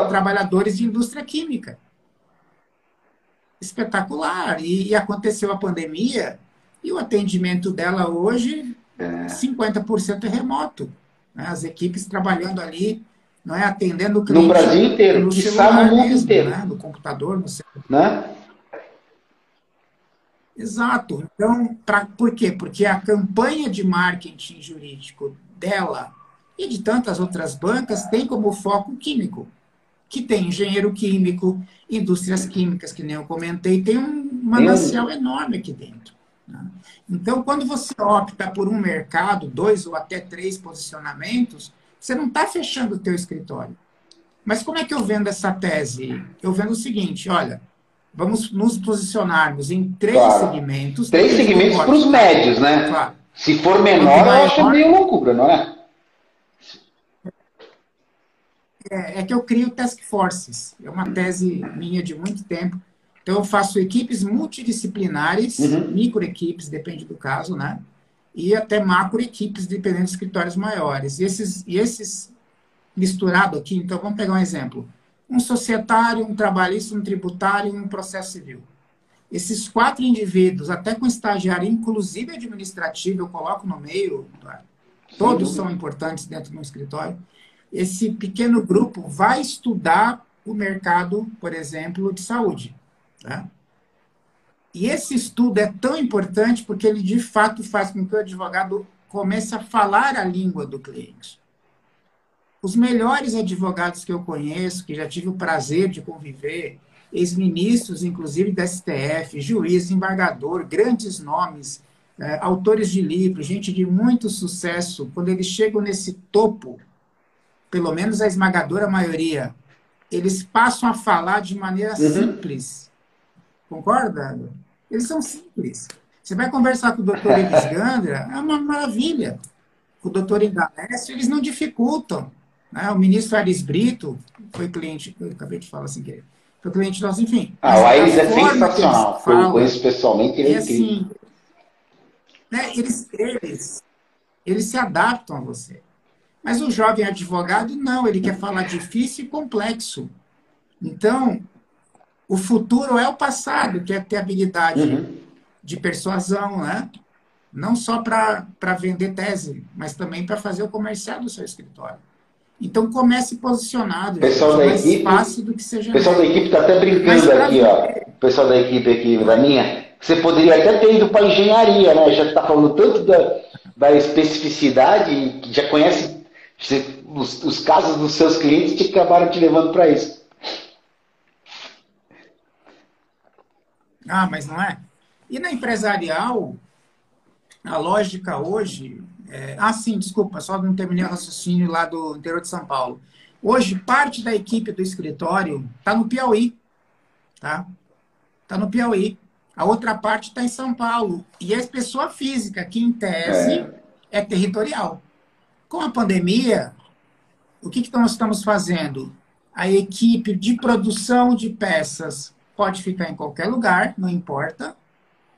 trabalhadores de indústria química. Espetacular. E aconteceu a pandemia e o atendimento dela hoje, 50% é remoto. Né? As equipes trabalhando ali, não é, atendendo o cliente. No Brasil inteiro, no celular no mundo mesmo, inteiro. Né? No computador, no celular. Né? Exato. Então, por quê? Porque a campanha de marketing jurídico dela e de tantas outras bancas tem como foco químico, que tem engenheiro químico, indústrias químicas, que nem eu comentei, tem um manancial enorme aqui dentro. Né? Então, quando você opta por um mercado, 2 ou até 3 posicionamentos, você não está fechando o teu escritório. Mas como é que eu vendo essa tese? Eu vendo o seguinte, olha, vamos nos posicionarmos em 3 segmentos. 3 segmentos para os médios, né? Claro. Se for menor, eu acho meio loucura, não é? É que eu crio task forces. É uma tese minha de muito tempo. Então, eu faço equipes multidisciplinares, microequipes, depende do caso, né? E até macroequipes, dependendo de escritórios maiores. E esses misturado aqui, então, vamos pegar um exemplo. Um societário, um trabalhista, um tributário e um processo civil. Esses 4 indivíduos, até com estagiário, inclusive administrativo, eu coloco no meio, todos são importantes dentro de um escritório. Esse pequeno grupo vai estudar o mercado, por exemplo, de saúde. Tá? E esse estudo é tão importante porque ele, de fato, faz com que o advogado comece a falar a língua do cliente. Os melhores advogados que eu conheço, que já tive o prazer de conviver, ex-ministros, inclusive da STF, juiz, embargador, grandes nomes, autores de livros, gente de muito sucesso, quando eles chegam nesse topo, pelo menos a esmagadora maioria, eles passam a falar de maneira simples. Concorda? Eles são simples. Você vai conversar com o doutor Elis Gandra, é uma maravilha. Com o doutor Indalécio, eles não dificultam. Né? O ministro Aris Brito foi cliente, eu acabei de falar assim, que foi cliente nosso, enfim. O Aris é sensacional. Eu conheço pessoalmente, ele é incrível. Assim, né, eles se adaptam a você. Mas o jovem advogado, não, ele quer falar difícil e complexo. Então, o futuro é o passado, que é ter habilidade de persuasão, né? Não só para vender tese, mas também para fazer o comercial do seu escritório. Então, comece posicionado. O pessoal da equipe, fácil do que seja. O pessoal da equipe está até brincando aqui, ó. O pessoal da equipe aqui, da minha, você poderia até ter ido para engenharia, né? Já está falando tanto da especificidade, que já conhece os casos dos seus clientes que acabaram te levando para isso. Ah, mas não é? E na empresarial, a lógica hoje... sim, desculpa, só não terminei o raciocínio lá do interior de São Paulo. Hoje, parte da equipe do escritório está no Piauí. Tá? Está no Piauí. A outra parte está em São Paulo. E é pessoa física, que em tese é territorial. Com a pandemia, o que nós estamos fazendo? A equipe de produção de peças pode ficar em qualquer lugar, não importa.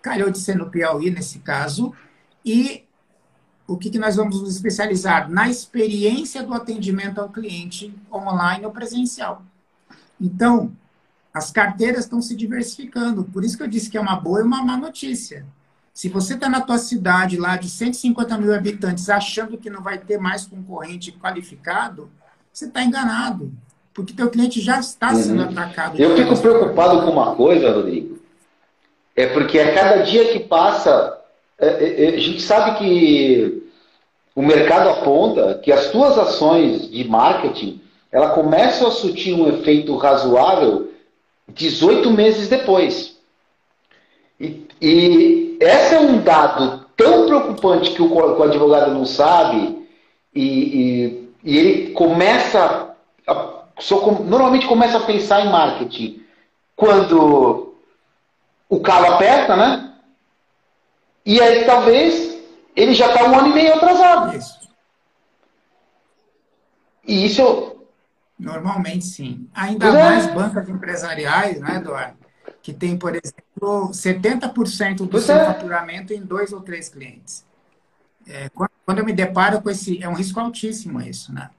Calhou de ser no Piauí, nesse caso. E o que nós vamos nos especializar? Na experiência do atendimento ao cliente online ou presencial. Então, as carteiras estão se diversificando. Por isso que eu disse que é uma boa e uma má notícia. Se você está na tua cidade lá de 150 mil habitantes achando que não vai ter mais concorrente qualificado, você está enganado. Porque teu cliente já está sendo atacado. Eu fico preocupado com uma coisa, Rodrigo. É porque a cada dia que passa, a gente sabe que o mercado aponta que as tuas ações de marketing, ela começam a surtir um efeito razoável 18 meses depois. E esse é um dado tão preocupante que o advogado não sabe e ele começa normalmente começa a pensar em marketing quando o calo aperta, né? E aí talvez ele já está 1 ano e meio atrasado. Isso. E isso... Normalmente, sim. Ainda mais bancas empresariais, né, Eduardo? Que tem, por exemplo, 70% do seu faturamento em 2 ou 3 clientes. Quando eu me deparo com esse... É um risco altíssimo isso, né?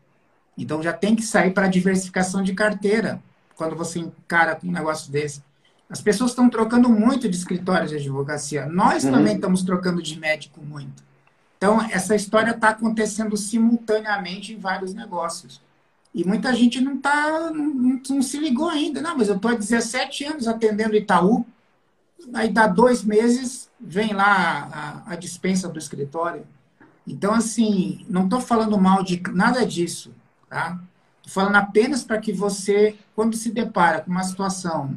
Então, já tem que sair para a diversificação de carteira, quando você encara um negócio desse. As pessoas estão trocando muito de escritórios de advocacia. Nós também estamos trocando de médico muito. Então, essa história está acontecendo simultaneamente em vários negócios. E muita gente não se ligou ainda. Não, mas eu estou há 17 anos atendendo Itaú. Aí dá 2 meses, vem lá a dispensa do escritório. Então, assim, não estou falando mal de nada disso. Tá? Estou falando apenas para que você, quando se depara com uma situação,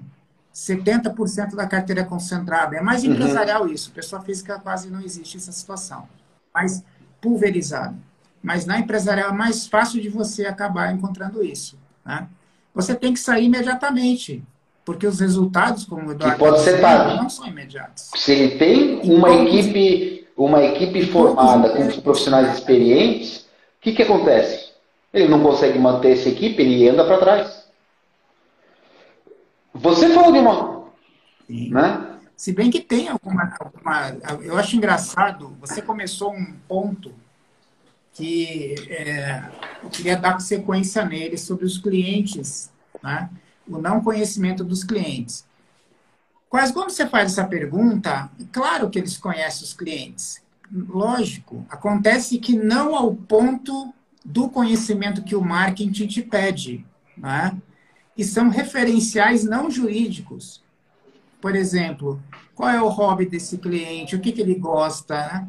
70% da carteira é concentrada, é mais empresarial isso, pessoa física quase não existe essa situação, mais pulverizada. Mas na empresarial é mais fácil de você acabar encontrando isso. Né? Você tem que sair imediatamente, porque os resultados, como o Eduardo pode ser tarde, não são imediatos. Se ele tem uma equipe formada com profissionais experientes, o que acontece? Ele não consegue manter essa equipe, ele anda para trás. Você falou de uma... Sim. Né? Se bem que tem alguma... Eu acho engraçado, você começou um ponto que eu queria dar sequência nele sobre os clientes, né? O não conhecimento dos clientes. Quase quando você faz essa pergunta, claro que eles conhecem os clientes. Lógico. Acontece que não ao ponto do conhecimento que o marketing te pede. Né? e são referenciais não jurídicos. Por exemplo, qual é o hobby desse cliente, o que ele gosta, né?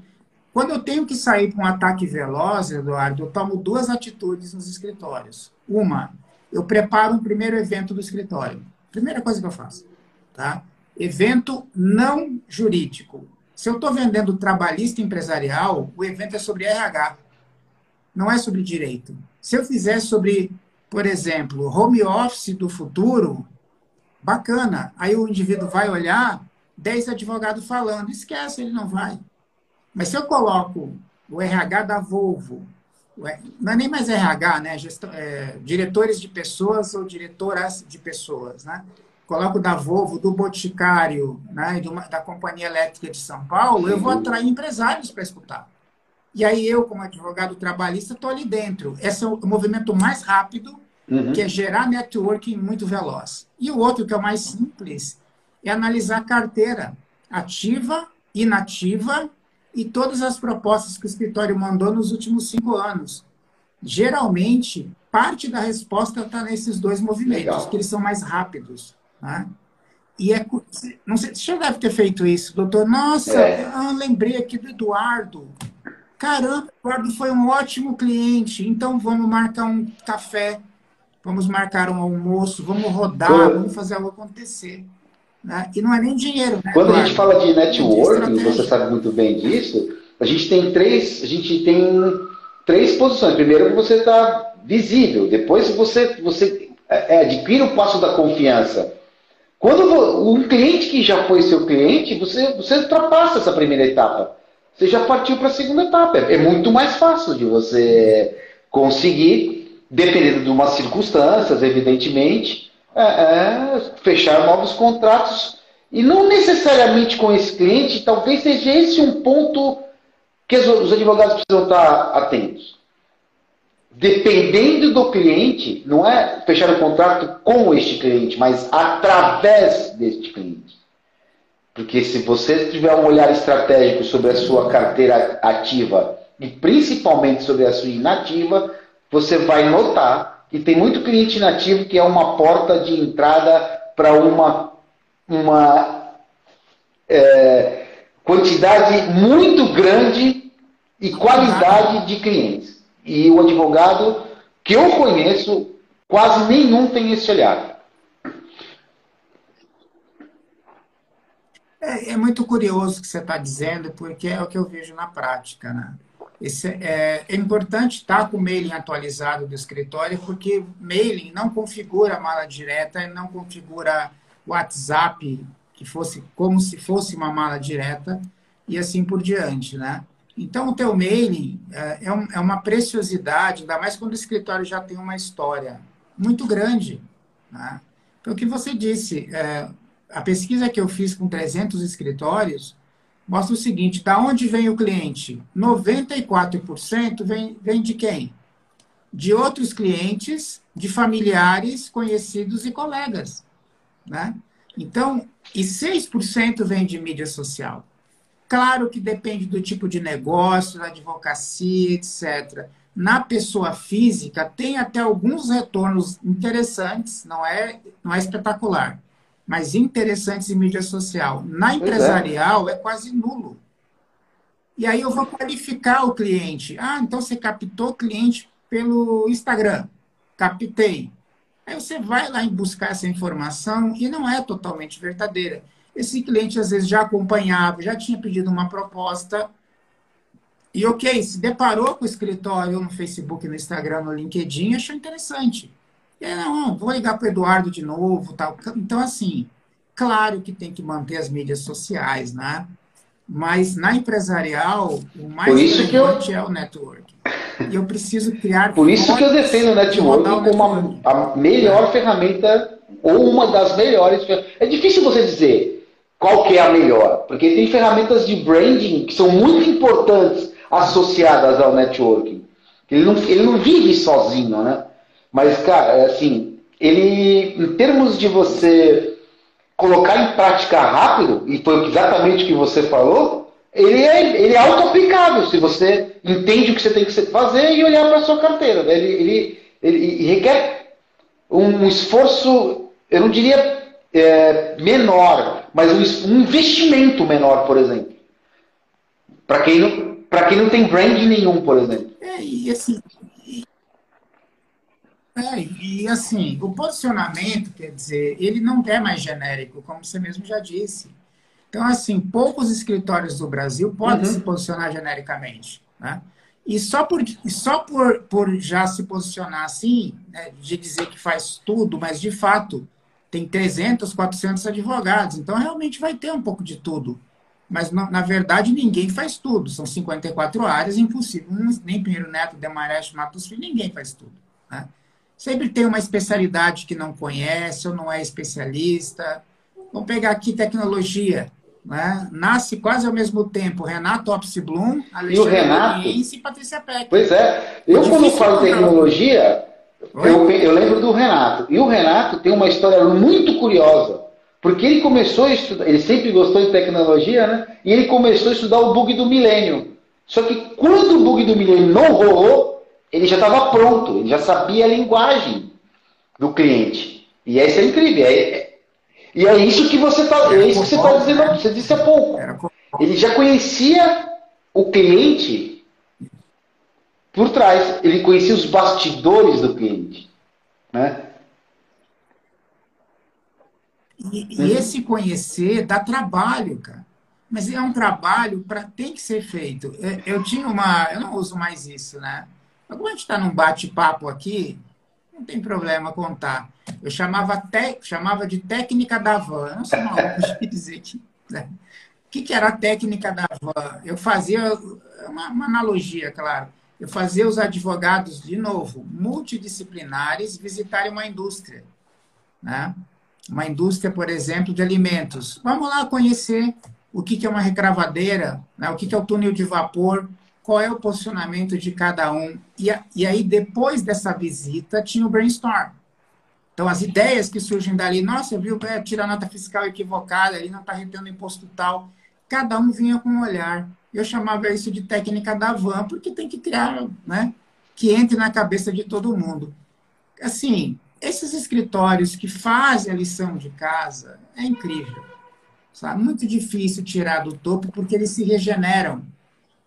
Quando eu tenho que sair para um ataque veloz, Eduardo, eu tomo duas atitudes nos escritórios. Uma, eu preparo um primeiro evento do escritório. Primeira coisa que eu faço, tá? Evento não jurídico. Se eu estou vendendo trabalhista empresarial, o evento é sobre RH, não é sobre direito. Se eu fizer sobre, por exemplo, home office do futuro, bacana. Aí o indivíduo vai olhar, 10 advogados falando, esquece, ele não vai. Mas se eu coloco o RH da Volvo, não é nem mais RH, né? Diretores de pessoas ou diretoras de pessoas, né? Coloco da Volvo, do Boticário, né? Da Companhia Elétrica de São Paulo, eu vou atrair empresários para escutar. E aí eu, como advogado trabalhista, estou ali dentro. Esse é o movimento mais rápido, que é gerar networking muito veloz. E o outro, que é o mais simples, é analisar a carteira ativa, inativa e todas as propostas que o escritório mandou nos últimos 5 anos. Geralmente, parte da resposta está nesses dois movimentos, que eles são mais rápidos. Né? E não sei, você já deve ter feito isso, doutor. Nossa, eu lembrei aqui do Eduardo. Caramba, o Eduardo foi um ótimo cliente, então vamos marcar um café, vamos marcar um almoço, vamos rodar, vamos fazer algo acontecer. Né? E não é nem dinheiro. Né, quando Eduardo? A gente fala de networking, você sabe muito bem disso, a gente tem três posições. Primeiro, você está visível. Depois, você adquire o passo da confiança. Quando um cliente que já foi seu cliente, você ultrapassa essa primeira etapa. Você já partiu para a segunda etapa. É muito mais fácil de você conseguir, dependendo de umas circunstâncias, evidentemente, fechar novos contratos. E não necessariamente com esse cliente, talvez seja esse um ponto que os advogados precisam estar atentos. Dependendo do cliente, não é fechar o contrato com este cliente, mas através deste cliente. Porque se você tiver um olhar estratégico sobre a sua carteira ativa e principalmente sobre a sua inativa, você vai notar que tem muito cliente inativo que é uma porta de entrada para uma quantidade muito grande e qualidade de clientes. E o advogado que eu conheço, quase nenhum tem esse olhar. É muito curioso o que você está dizendo, porque é o que eu vejo na prática. Né? É importante estar com o mailing atualizado do escritório, porque mailing não configura a mala direta e não configura WhatsApp, que fosse como se fosse uma mala direta, e assim por diante. Né? Então, o teu mailing é uma preciosidade, ainda mais quando o escritório já tem uma história muito grande. Né? Então, o que você disse... A pesquisa que eu fiz com 300 escritórios mostra o seguinte, da onde vem o cliente? 94% vem de quem? De outros clientes, de familiares, conhecidos e colegas. Né? Então, e 6% vem de mídia social. Claro que depende do tipo de negócio, da advocacia, etc. Na pessoa física, tem até alguns retornos interessantes, não é espetacular, mas interessantes em mídia social. Na empresarial, é quase nulo. E aí eu vou qualificar o cliente. Ah, então você captou o cliente pelo Instagram. Captei. Aí você vai lá em buscar essa informação e não é totalmente verdadeira. Esse cliente, às vezes, já acompanhava, já tinha pedido uma proposta. E, ok, se deparou com o escritório no Facebook, no Instagram, no LinkedIn, achou interessante. E aí, não, vou ligar para o Eduardo de novo. Tal. Então, assim, claro que tem que manter as mídias sociais, né? Mas na empresarial, o mais importante é o network. E eu preciso criar... Por isso que eu defendo o network como a melhor ferramenta, ou uma das melhores. É difícil você dizer qual que é a melhor, porque tem ferramentas de branding que são muito importantes associadas ao networking. Ele não vive sozinho, né? Mas, cara, assim, em termos de você colocar em prática rápido, e foi exatamente o que você falou, ele é auto-aplicável, se você entende o que você tem que fazer e olhar para a sua carteira. Ele requer um esforço, eu não diria menor, mas um investimento menor, por exemplo. Para quem não tem brand nenhum, por exemplo. E assim, o posicionamento, quer dizer, ele não é mais genérico, como você mesmo já disse. Então, assim, poucos escritórios do Brasil podem se posicionar genericamente, né? E só por já se posicionar assim, né, de dizer que faz tudo, mas de fato tem 300, 400 advogados, então realmente vai ter um pouco de tudo. Mas, na verdade, ninguém faz tudo. São 54 áreas, impossível. Nem Pinheiro Neto, Demarest, Matos Filho, ninguém faz tudo, né? Sempre tem uma especialidade que não conhece ou não é especialista. Vamos pegar aqui tecnologia, né? Nasce quase ao mesmo tempo Renato Opsi-Blum, Alexandre Guiense e Patrícia Peck. Pois é. Quando falo tecnologia, eu lembro do Renato. E o Renato tem uma história muito curiosa. Porque ele começou a estudar, ele sempre gostou de tecnologia, né? E ele começou a estudar o bug do milênio. Só que quando o bug do milênio não rolou, ele já estava pronto, ele já sabia a linguagem do cliente. E isso é incrível. E é isso que você está dizendo, você disse há pouco. Ele já conhecia o cliente por trás, ele conhecia os bastidores do cliente, né? E esse conhecer dá trabalho, cara. Mas é um trabalho tem que ser feito. Eu não uso mais isso, né? Mas como a gente está num bate-papo aqui, não tem problema contar. Eu chamava de técnica da van. Eu não sou maluco de dizer que... Né? O que era a técnica da van? Eu fazia uma analogia, claro. Eu fazia os advogados, de novo, multidisciplinares, visitarem uma indústria, né? Uma indústria, por exemplo, de alimentos. Vamos lá conhecer o que é uma recravadeira, né? O que é o túnel de vapor, qual é o posicionamento de cada um. E aí, depois dessa visita, tinha o brainstorm. Então, as ideias que surgem dali, nossa, viu, tira a nota fiscal equivocada, ali não está retendo imposto tal. Cada um vinha com um olhar. Eu chamava isso de técnica da van, porque tem que criar, né? Que entre na cabeça de todo mundo. Assim, esses escritórios que fazem a lição de casa, é incrível. Sabe? Muito difícil tirar do topo, porque eles se regeneram,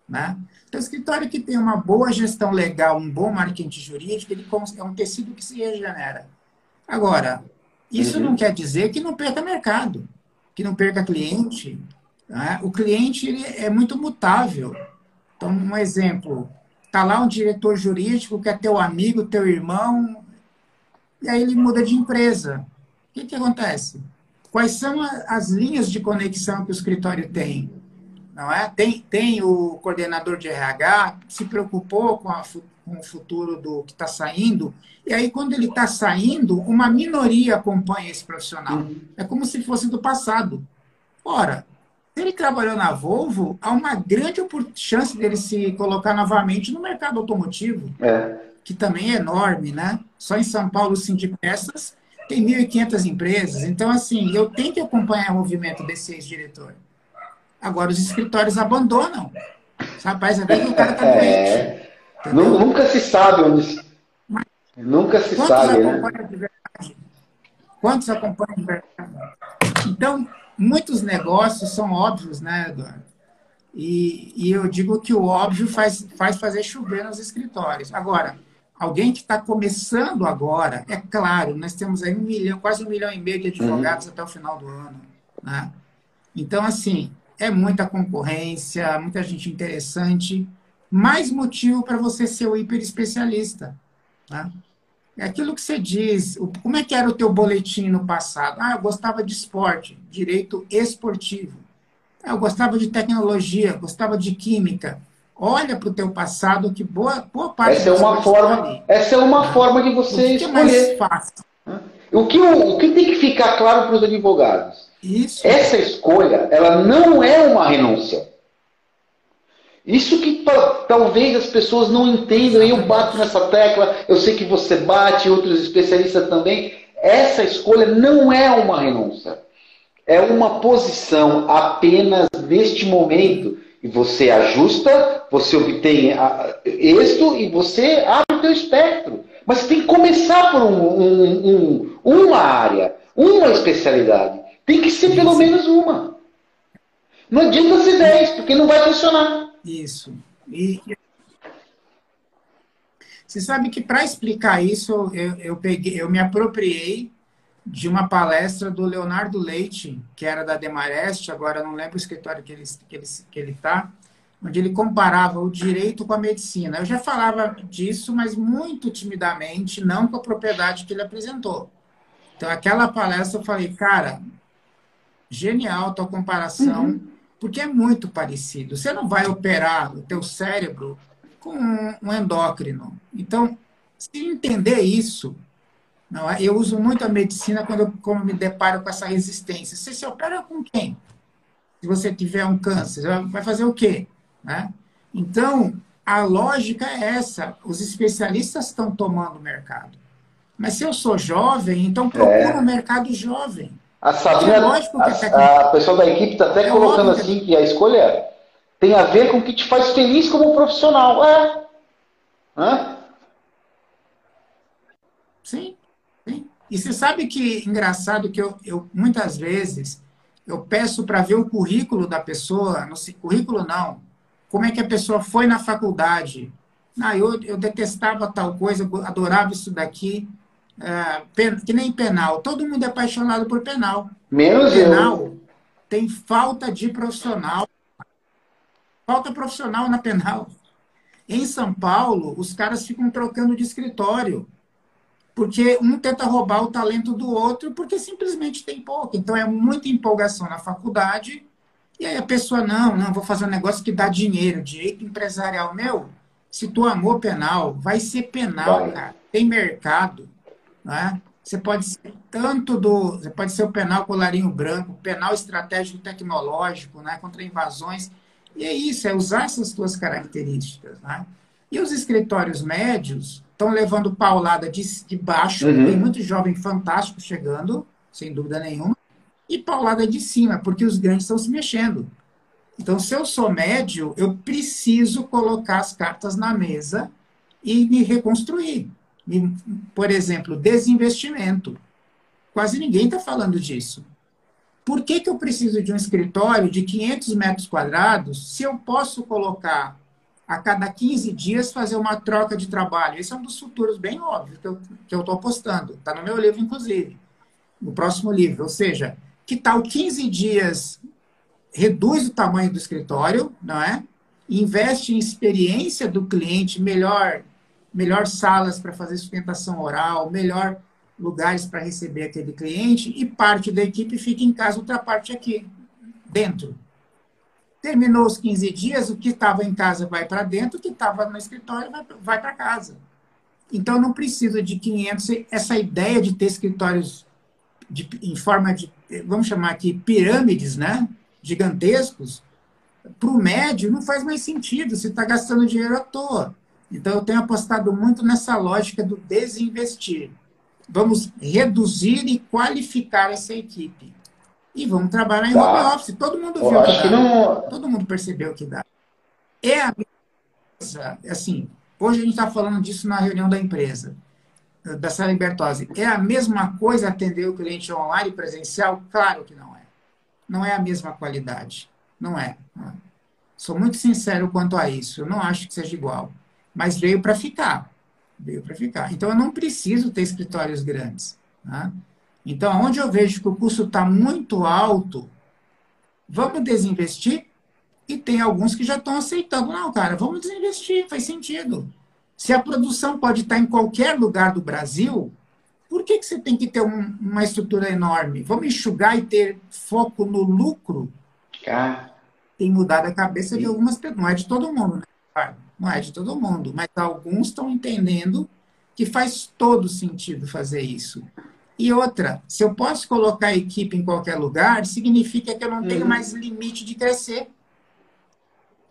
né? Então, o escritório que tem uma boa gestão legal, um bom marketing jurídico, ele é um tecido que se regenera. Agora, isso não quer dizer que não perca mercado, que não perca cliente, né? O cliente ele é muito mutável. Então, um exemplo, está lá um diretor jurídico que é teu amigo, teu irmão, e aí ele muda de empresa. O que acontece? Quais são as linhas de conexão que o escritório tem? Não é? Tem o coordenador de RH que se preocupou com o futuro do que está saindo, e aí, quando ele está saindo, uma minoria acompanha esse profissional. É como se fosse do passado. Ora, se ele trabalhou na Volvo, há uma grande chance dele se colocar novamente no mercado automotivo, que também é enorme, né? Só em São Paulo, o Sindipeças tem 1.500 empresas. Então, assim, eu tenho que acompanhar o movimento desse ex-diretor. Agora, os escritórios abandonam. Rapaz, é bem que o cara está doente. Nunca se sabe onde... Nunca se sabe, né? Quantos acompanham de verdade? Então, muitos negócios são óbvios, né, Eduardo? E eu digo que o óbvio faz fazer chover nos escritórios. Agora, alguém que está começando agora, é claro, nós temos aí quase 1,5 milhão de advogados até o final do ano, né? Então, assim, é muita concorrência, muita gente interessante, mais motivo para você ser o hiper especialista, né? É aquilo que você diz. Como é que era o teu boletim no passado? Eu gostava de esporte, direito esportivo. Eu gostava de tecnologia, gostava de química. Olha para o teu passado, que boa parte... Essa é uma forma de você escolher. É mais fácil. O que tem que ficar claro para os advogados? Isso. Essa escolha, ela não é uma renúncia. Isso que talvez as pessoas não entendam, e eu bato nessa tecla, eu sei que você bate, outros especialistas também. Essa escolha não é uma renúncia. É uma posição apenas neste momento. E você ajusta, você obtém êxito e você abre o teu espectro. Mas você tem que começar por uma área, uma especialidade. Tem que ser pelo Isso. menos uma. Não adianta ser 10, porque não vai funcionar. Isso. E você sabe que para explicar isso, eu me apropriei de uma palestra do Leonardo Leite, que era da Demarest, agora eu não lembro o escritório que ele está, onde ele comparava o direito com a medicina. Eu já falava disso, mas muito timidamente, não com a propriedade que ele apresentou. Então, aquela palestra eu falei, cara, genial a tua comparação, porque é muito parecido. Você não vai operar o teu cérebro com um endócrino. Então, se entender isso, não é? Eu uso muito a medicina quando me deparo com essa resistência. Você se opera com quem? Se você tiver um câncer, vai fazer o quê? Né? Então, a lógica é essa. Os especialistas estão tomando o mercado. Mas se eu sou jovem, então procura um mercado jovem. A Porque é Sabrina, lógico que a pessoa da equipe está até colocando óbvio assim que a escolha tem a ver com o que te faz feliz como profissional. Hã? sim, sim. E você sabe que engraçado que eu muitas vezes eu peço para ver o currículo da pessoa, no currículo não, como é que a pessoa foi na faculdade. Ah, eu detestava tal coisa, eu adorava isso daqui, que nem penal. Todo mundo é apaixonado por penal. Menos eu. Penal tem falta de profissional, falta profissional na penal. Em São Paulo, os caras ficam trocando de escritório. Porque um tenta roubar o talento do outro porque simplesmente tem pouco. Então é muita empolgação na faculdade e aí a pessoa, não, vou fazer um negócio que dá dinheiro, direito empresarial. Meu, se tu amou penal, vai ser penal, Vai. cara. Tem mercado, né? Você pode ser você pode ser o penal colarinho branco, penal estratégico tecnológico, né, contra invasões. E é isso, é usar essas tuas características, né? E os escritórios médios estão levando paulada de baixo, tem muito jovem fantástico chegando, sem dúvida nenhuma, e paulada de cima, porque os grandes estão se mexendo. Então, se eu sou médio, eu preciso colocar as cartas na mesa e me reconstruir. Por exemplo, desinvestimento. Quase ninguém está falando disso. Por que eu preciso de um escritório de 500 metros quadrados se eu posso colocar a cada 15 dias fazer uma troca de trabalho? Esse é um dos futuros bem óbvios que eu estou apostando. Está no meu livro, inclusive, no próximo livro. Ou seja, que tal 15 dias reduz o tamanho do escritório, não é? Investe em experiência do cliente, melhor salas para fazer sustentação oral, melhor lugares para receber aquele cliente, e parte da equipe fica em casa, outra parte aqui, dentro. Terminou os 15 dias, o que estava em casa vai para dentro, o que estava no escritório vai para casa. Então, não precisa de 500. Essa ideia de ter escritórios em forma de, vamos chamar aqui, pirâmides, né? Gigantescos, para o médio não faz mais sentido, você está gastando dinheiro à toa. Então, eu tenho apostado muito nessa lógica do desinvestir. Vamos reduzir e qualificar essa equipe. E vamos trabalhar em home office. Todo mundo viu que dá. Todo mundo percebeu que dá. É a mesma, assim, hoje a gente está falando disso na reunião da empresa, da Sala Libertose. É a mesma coisa atender o cliente online e presencial? Claro que não é. Não é a mesma qualidade. Não é. Sou muito sincero quanto a isso. Eu não acho que seja igual. Mas veio para ficar. Veio para ficar. Então, eu não preciso ter escritórios grandes. Né? Então, onde eu vejo que o custo está muito alto, vamos desinvestir? E tem alguns que já estão aceitando. Não, cara, vamos desinvestir, faz sentido. Se a produção pode estar em qualquer lugar do Brasil, por que você tem que ter uma estrutura enorme? Vamos enxugar e ter foco no lucro? Tem mudado a cabeça de algumas pessoas. Não é de todo mundo, né? Não é de todo mundo, mas alguns estão entendendo que faz todo sentido fazer isso. E outra, se eu posso colocar a equipe em qualquer lugar, significa que eu não tenho mais limite de crescer.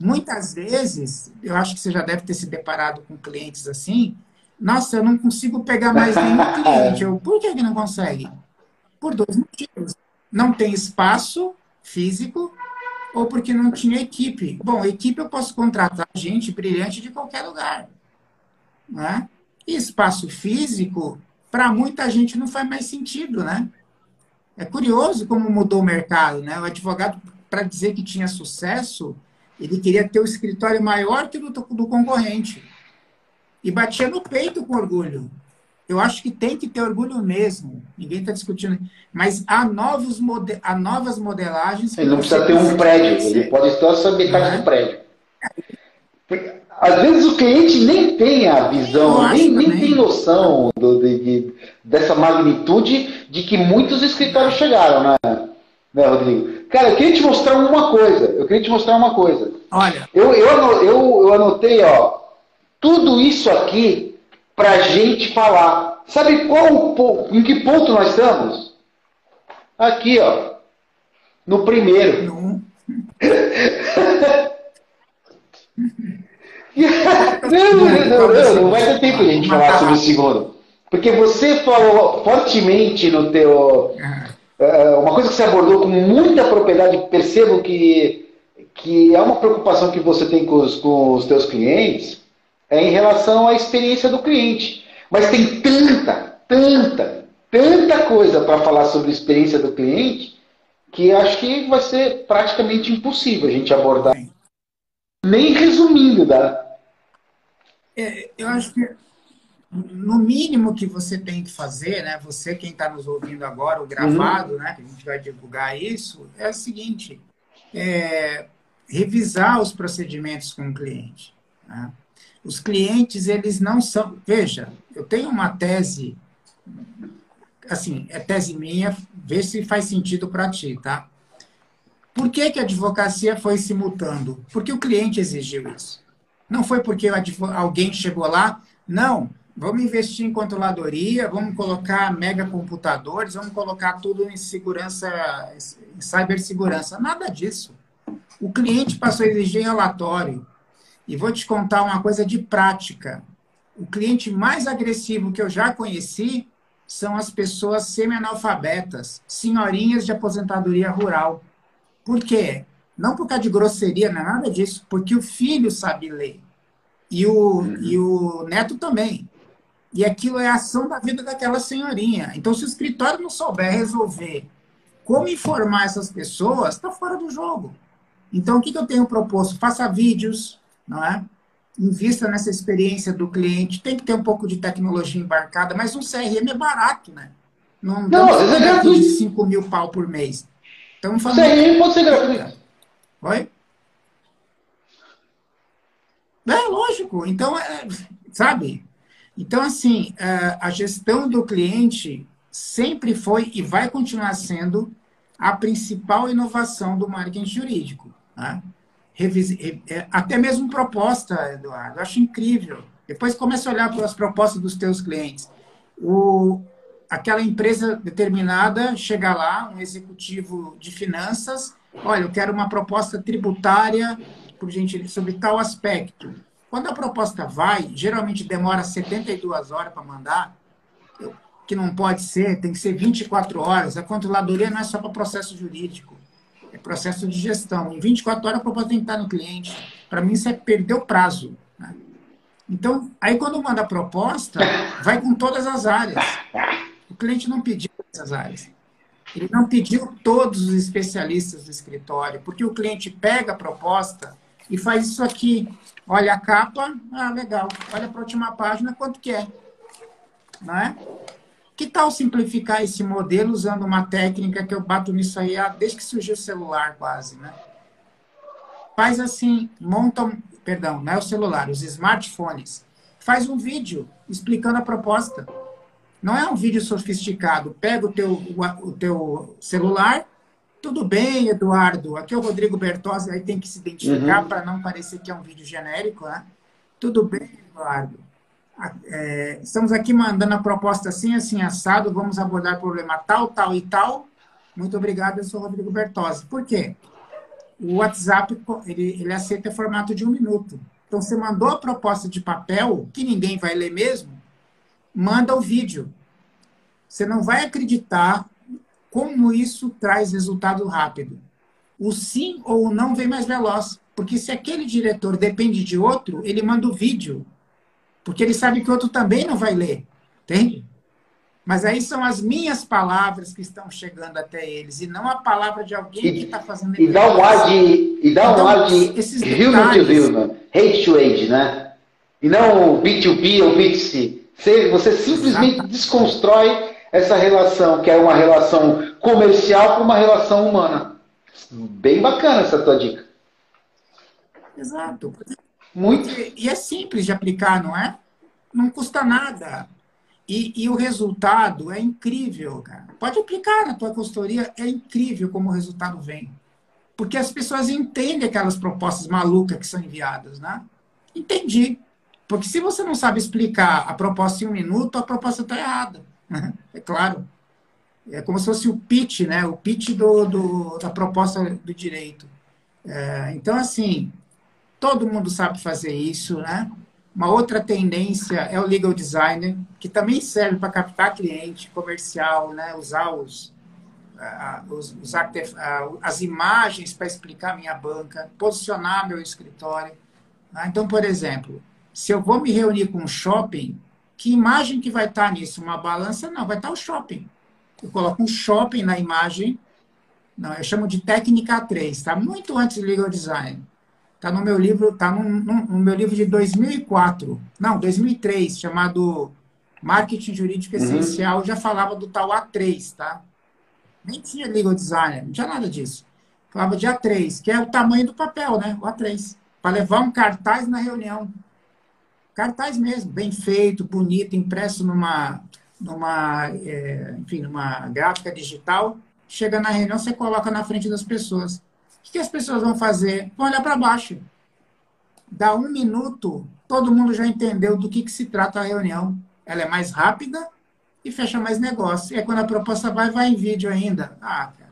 Muitas vezes, eu acho que você já deve ter se deparado com clientes assim, nossa, eu não consigo pegar mais nenhum cliente. Por que não consegue? Por dois motivos. Não tem espaço físico ou porque não tinha equipe. Bom, equipe eu posso contratar gente brilhante de qualquer lugar. Né? E espaço físico, para muita gente, não faz mais sentido, né? É curioso como mudou o mercado, né? O advogado, para dizer que tinha sucesso, ele queria ter o escritório maior que o do concorrente. E batia no peito com orgulho. Eu acho que tem que ter orgulho mesmo. Ninguém está discutindo. Mas há novas modelagens que Ele não você precisa ter um prédio, crescer, ele pode ter só metade do né? prédio. Às vezes o cliente nem tem a Eu visão, acho nem tem também. noção dessa magnitude de que muitos escritórios chegaram, né, Rodrigo? Cara, eu queria te mostrar uma coisa. Olha, Eu anotei, ó, tudo isso aqui para gente falar. Sabe em que ponto nós estamos? Aqui, ó, no primeiro. não, Não vai ter tempo de a gente falar sobre o segundo. Porque você falou fortemente no teu. Uma coisa que você abordou com muita propriedade, percebo que é uma preocupação que você tem com os teus clientes, é em relação à experiência do cliente. Mas tem tanta coisa para falar sobre a experiência do cliente que acho que vai ser praticamente impossível a gente abordar, nem resumindo, tá? eu acho que no mínimo que você tem que fazer, né? Você quem está nos ouvindo agora, o gravado, né? Que a gente vai divulgar isso, é o seguinte: revisar os procedimentos com o cliente. Né? Os clientes, eles não são. Veja, eu tenho uma tese, assim, é tese minha, vê se faz sentido para ti, tá? Por que a advocacia foi se mutando? Porque o cliente exigiu isso. Não foi porque alguém chegou lá, não, vamos investir em controladoria, vamos colocar mega computadores, vamos colocar tudo em segurança, em cibersegurança. Nada disso. O cliente passou a exigir relatório. E vou te contar uma coisa de prática. O cliente mais agressivo que eu já conheci são as pessoas semi-analfabetas, senhorinhas de aposentadoria rural. Por quê? Não por causa de grosseria, não é nada disso, porque o filho sabe ler. E o neto também. E aquilo é a ação da vida daquela senhorinha. Então, se o escritório não souber resolver como informar essas pessoas, está fora do jogo. Então, o que eu tenho proposto? Faça vídeos, não é? Invista nessa experiência do cliente. Tem que ter um pouco de tecnologia embarcada, mas um CRM é barato, né? Não estamos Não, é falando aqui de gratuito. 5 mil pau por mês. Estamos O falando CRM pode ser gratuito. Oi? É lógico. Então, sabe? Então, assim, a gestão do cliente sempre foi e vai continuar sendo a principal inovação do marketing jurídico. Né? Até mesmo proposta, Eduardo. Eu acho incrível. Depois começa a olhar para as propostas dos teus clientes. Aquela empresa determinada chega lá, um executivo de finanças, olha, eu quero uma proposta tributária, por gentileza, sobre tal aspecto. Quando a proposta vai, geralmente demora 72 horas para mandar, que não pode ser, tem que ser 24 horas. A controladoria não é só para processo jurídico, é processo de gestão. Em 24 horas a proposta tem que estar no cliente. Para mim, isso é perder o prazo. Né? Então, aí quando manda a proposta, vai com todas as áreas. O cliente não pediu essas áreas. Ele não pediu todos os especialistas do escritório, porque o cliente pega a proposta e faz isso aqui. Olha a capa, legal. Olha para a última página, quanto que é? Não é? Que tal simplificar esse modelo usando uma técnica que eu bato nisso aí desde que surgiu o celular quase, né? Faz assim, perdão, não é o celular, os smartphones. Faz um vídeo explicando a proposta. Não é um vídeo sofisticado. Pega o teu celular. Tudo bem, Eduardo. Aqui é o Rodrigo Bertozzi. Aí tem que se identificar para não parecer que é um vídeo genérico. Né? Tudo bem, Eduardo. Estamos aqui mandando a proposta assim, assim, assado. Vamos abordar o problema tal, tal e tal. Muito obrigado, eu sou o Rodrigo Bertozzi. Por quê? O WhatsApp, ele aceita formato de 1 minuto. Então, você mandou a proposta de papel, que ninguém vai ler mesmo, manda o vídeo. Você não vai acreditar como isso traz resultado rápido. O sim ou o não vem mais veloz. Porque se aquele diretor depende de outro, ele manda o vídeo. Porque ele sabe que o outro também não vai ler, entende? Mas aí são as minhas palavras que estão chegando até eles, e não a palavra de alguém que está fazendo e dá um ar de esses human to detalhes, human, hate to hate, né? E não B2B ou B2C. Você simplesmente desconstrói essa relação, que é uma relação comercial, para uma relação humana. Bem bacana essa tua dica. exato. Muito. E é simples de aplicar, não é? Não custa nada. E o resultado é incrível, cara. Pode aplicar na tua consultoria, é incrível como o resultado vem. Porque as pessoas entendem aquelas propostas malucas que são enviadas, né? Entendi. Porque se você não sabe explicar a proposta em 1 minuto, a proposta está errada. É claro. É como se fosse o pitch, né? O pitch da proposta do direito. Então, assim, todo mundo sabe fazer isso, né? Uma outra tendência é o legal designer, que também serve para captar cliente comercial, né? Usar as imagens para explicar minha banca, posicionar meu escritório. Né? Então, por exemplo, se eu vou me reunir com um shopping, que imagem que vai estar nisso? Uma balança? Não, vai estar o shopping. Eu coloco um shopping na imagem, não, eu chamo de técnica A3, está muito antes do legal design. Está no meu livro, está no meu livro de 2004, não, 2003, chamado Marketing Jurídico Essencial, já falava do tal A3, tá? Nem tinha legal designer, não tinha nada disso. Falava de A3, que é o tamanho do papel, né? O A3. Para levar um cartaz na reunião. Cartaz mesmo, bem feito, bonito, impresso enfim, numa gráfica digital. Chega na reunião, você coloca na frente das pessoas. O que as pessoas vão fazer? Vão olhar para baixo. Dá 1 minuto, todo mundo já entendeu do que se trata a reunião. Ela é mais rápida e fecha mais negócio. E aí, quando a proposta vai em vídeo ainda. Ah, cara.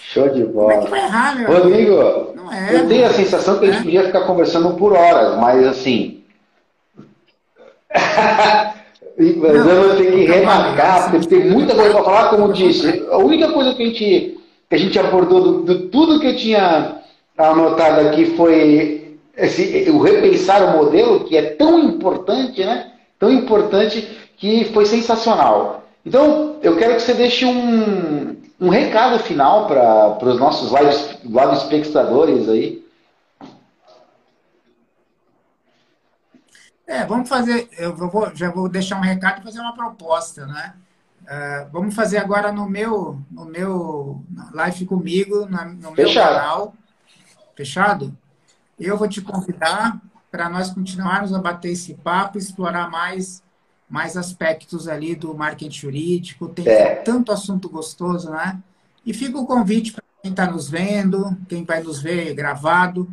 Show de bola. Como é que vai errar, meu Rodrigo, não é, eu tenho a sensação que a gente podia ficar conversando por horas, mas assim... Mas eu vou ter que remarcar, porque tem muita coisa para falar, como eu disse. A única coisa que a gente abordou de tudo que eu tinha anotado aqui foi o repensar o modelo, que é tão importante, né? Tão importante, que foi sensacional. Então, eu quero que você deixe um recado final para os nossos live espectadores aí. Vamos fazer, já vou deixar um recado e fazer uma proposta, né? Vamos fazer agora no meu live comigo, no meu canal. Fechado? Eu vou te convidar para nós continuarmos a bater esse papo, explorar mais aspectos ali do marketing jurídico. Tem tanto assunto gostoso, né? E fica o convite para quem está nos vendo, quem vai nos ver gravado.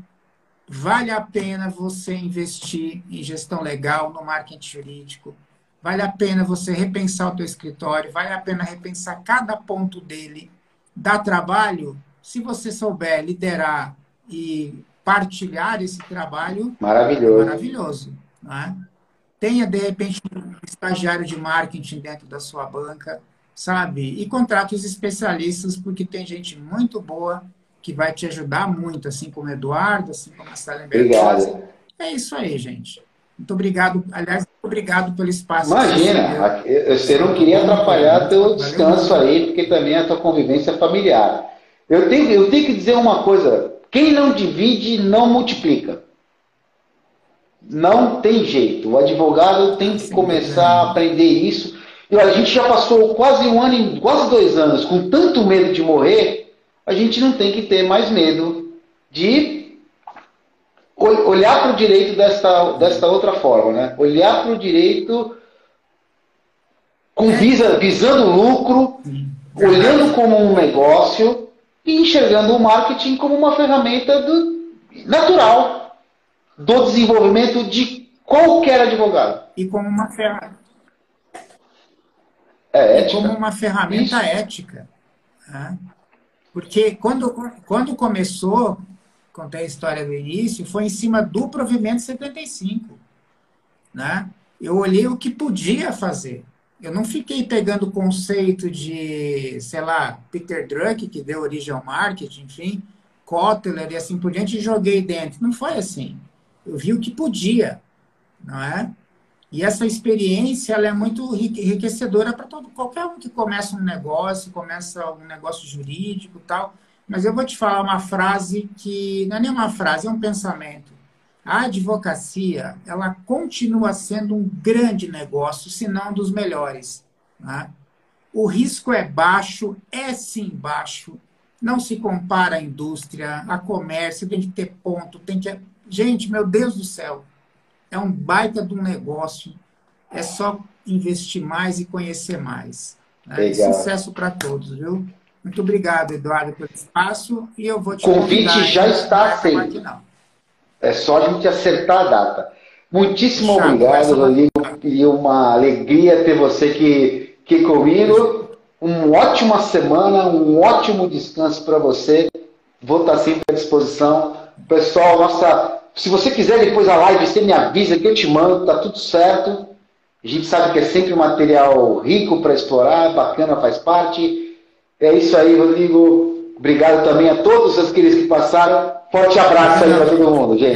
Vale a pena você investir em gestão legal, no marketing jurídico. Vale a pena você repensar o teu escritório. Vale a pena repensar cada ponto dele. Dá trabalho? Se você souber liderar e partilhar esse trabalho, maravilhoso. É maravilhoso, não é? Tenha, de repente, um estagiário de marketing dentro da sua banca, sabe? E contrate os especialistas, porque tem gente muito boa que vai te ajudar muito, assim como o Eduardo, assim como a Salen Bertozzi. É isso aí, gente. Muito obrigado. Aliás, muito obrigado pelo espaço. Imagina, você não queria atrapalhar teu descanso aí, porque também é a tua convivência familiar. Eu tenho que dizer uma coisa. Quem não divide, não multiplica. Não tem jeito. O advogado tem que começar a aprender isso. E a gente já passou quase 1 ano, quase 2 anos, com tanto medo de morrer. A gente não tem que ter mais medo de olhar para o direito desta outra forma, né? Olhar para o direito visando lucro, olhando como um negócio e enxergando o marketing como uma ferramenta natural do desenvolvimento de qualquer advogado. E como uma ferramenta. Ética. Como uma ferramenta ética. Né? Porque quando começou, contei a história do início, foi em cima do provimento 75. Né? Eu olhei o que podia fazer. Eu não fiquei pegando o conceito de, sei lá, Peter Drucker, que deu origem ao marketing, enfim, Kotler e assim por diante, e joguei dentro. Não foi assim. Eu vi o que podia, não é? E essa experiência ela é muito enriquecedora para qualquer um que começa um negócio jurídico e tal. Mas eu vou te falar uma frase que não é nem uma frase, é um pensamento. A advocacia, ela continua sendo um grande negócio, se não um dos melhores. Né? O risco é baixo, é sim baixo. Não se compara à indústria, a comércio, tem que ter ponto, tem que... Gente, meu Deus do céu, é um baita de um negócio. É só investir mais e conhecer mais. Né? E sucesso para todos, viu? Muito obrigado, Eduardo, pelo espaço. E eu vou te convite já está aceito. É só a gente acertar a data. Muitíssimo obrigado, Rodrigo. E uma alegria ter você aqui comigo. Uma ótima semana, um ótimo descanso para você. Vou estar sempre à disposição. Pessoal, se você quiser depois a live, você me avisa que eu te mando, tá tudo certo. A gente sabe que é sempre um material rico para explorar, bacana, faz parte. É isso aí, Rodrigo. Obrigado também a todos aqueles que passaram. Forte abraço aí para todo mundo, gente.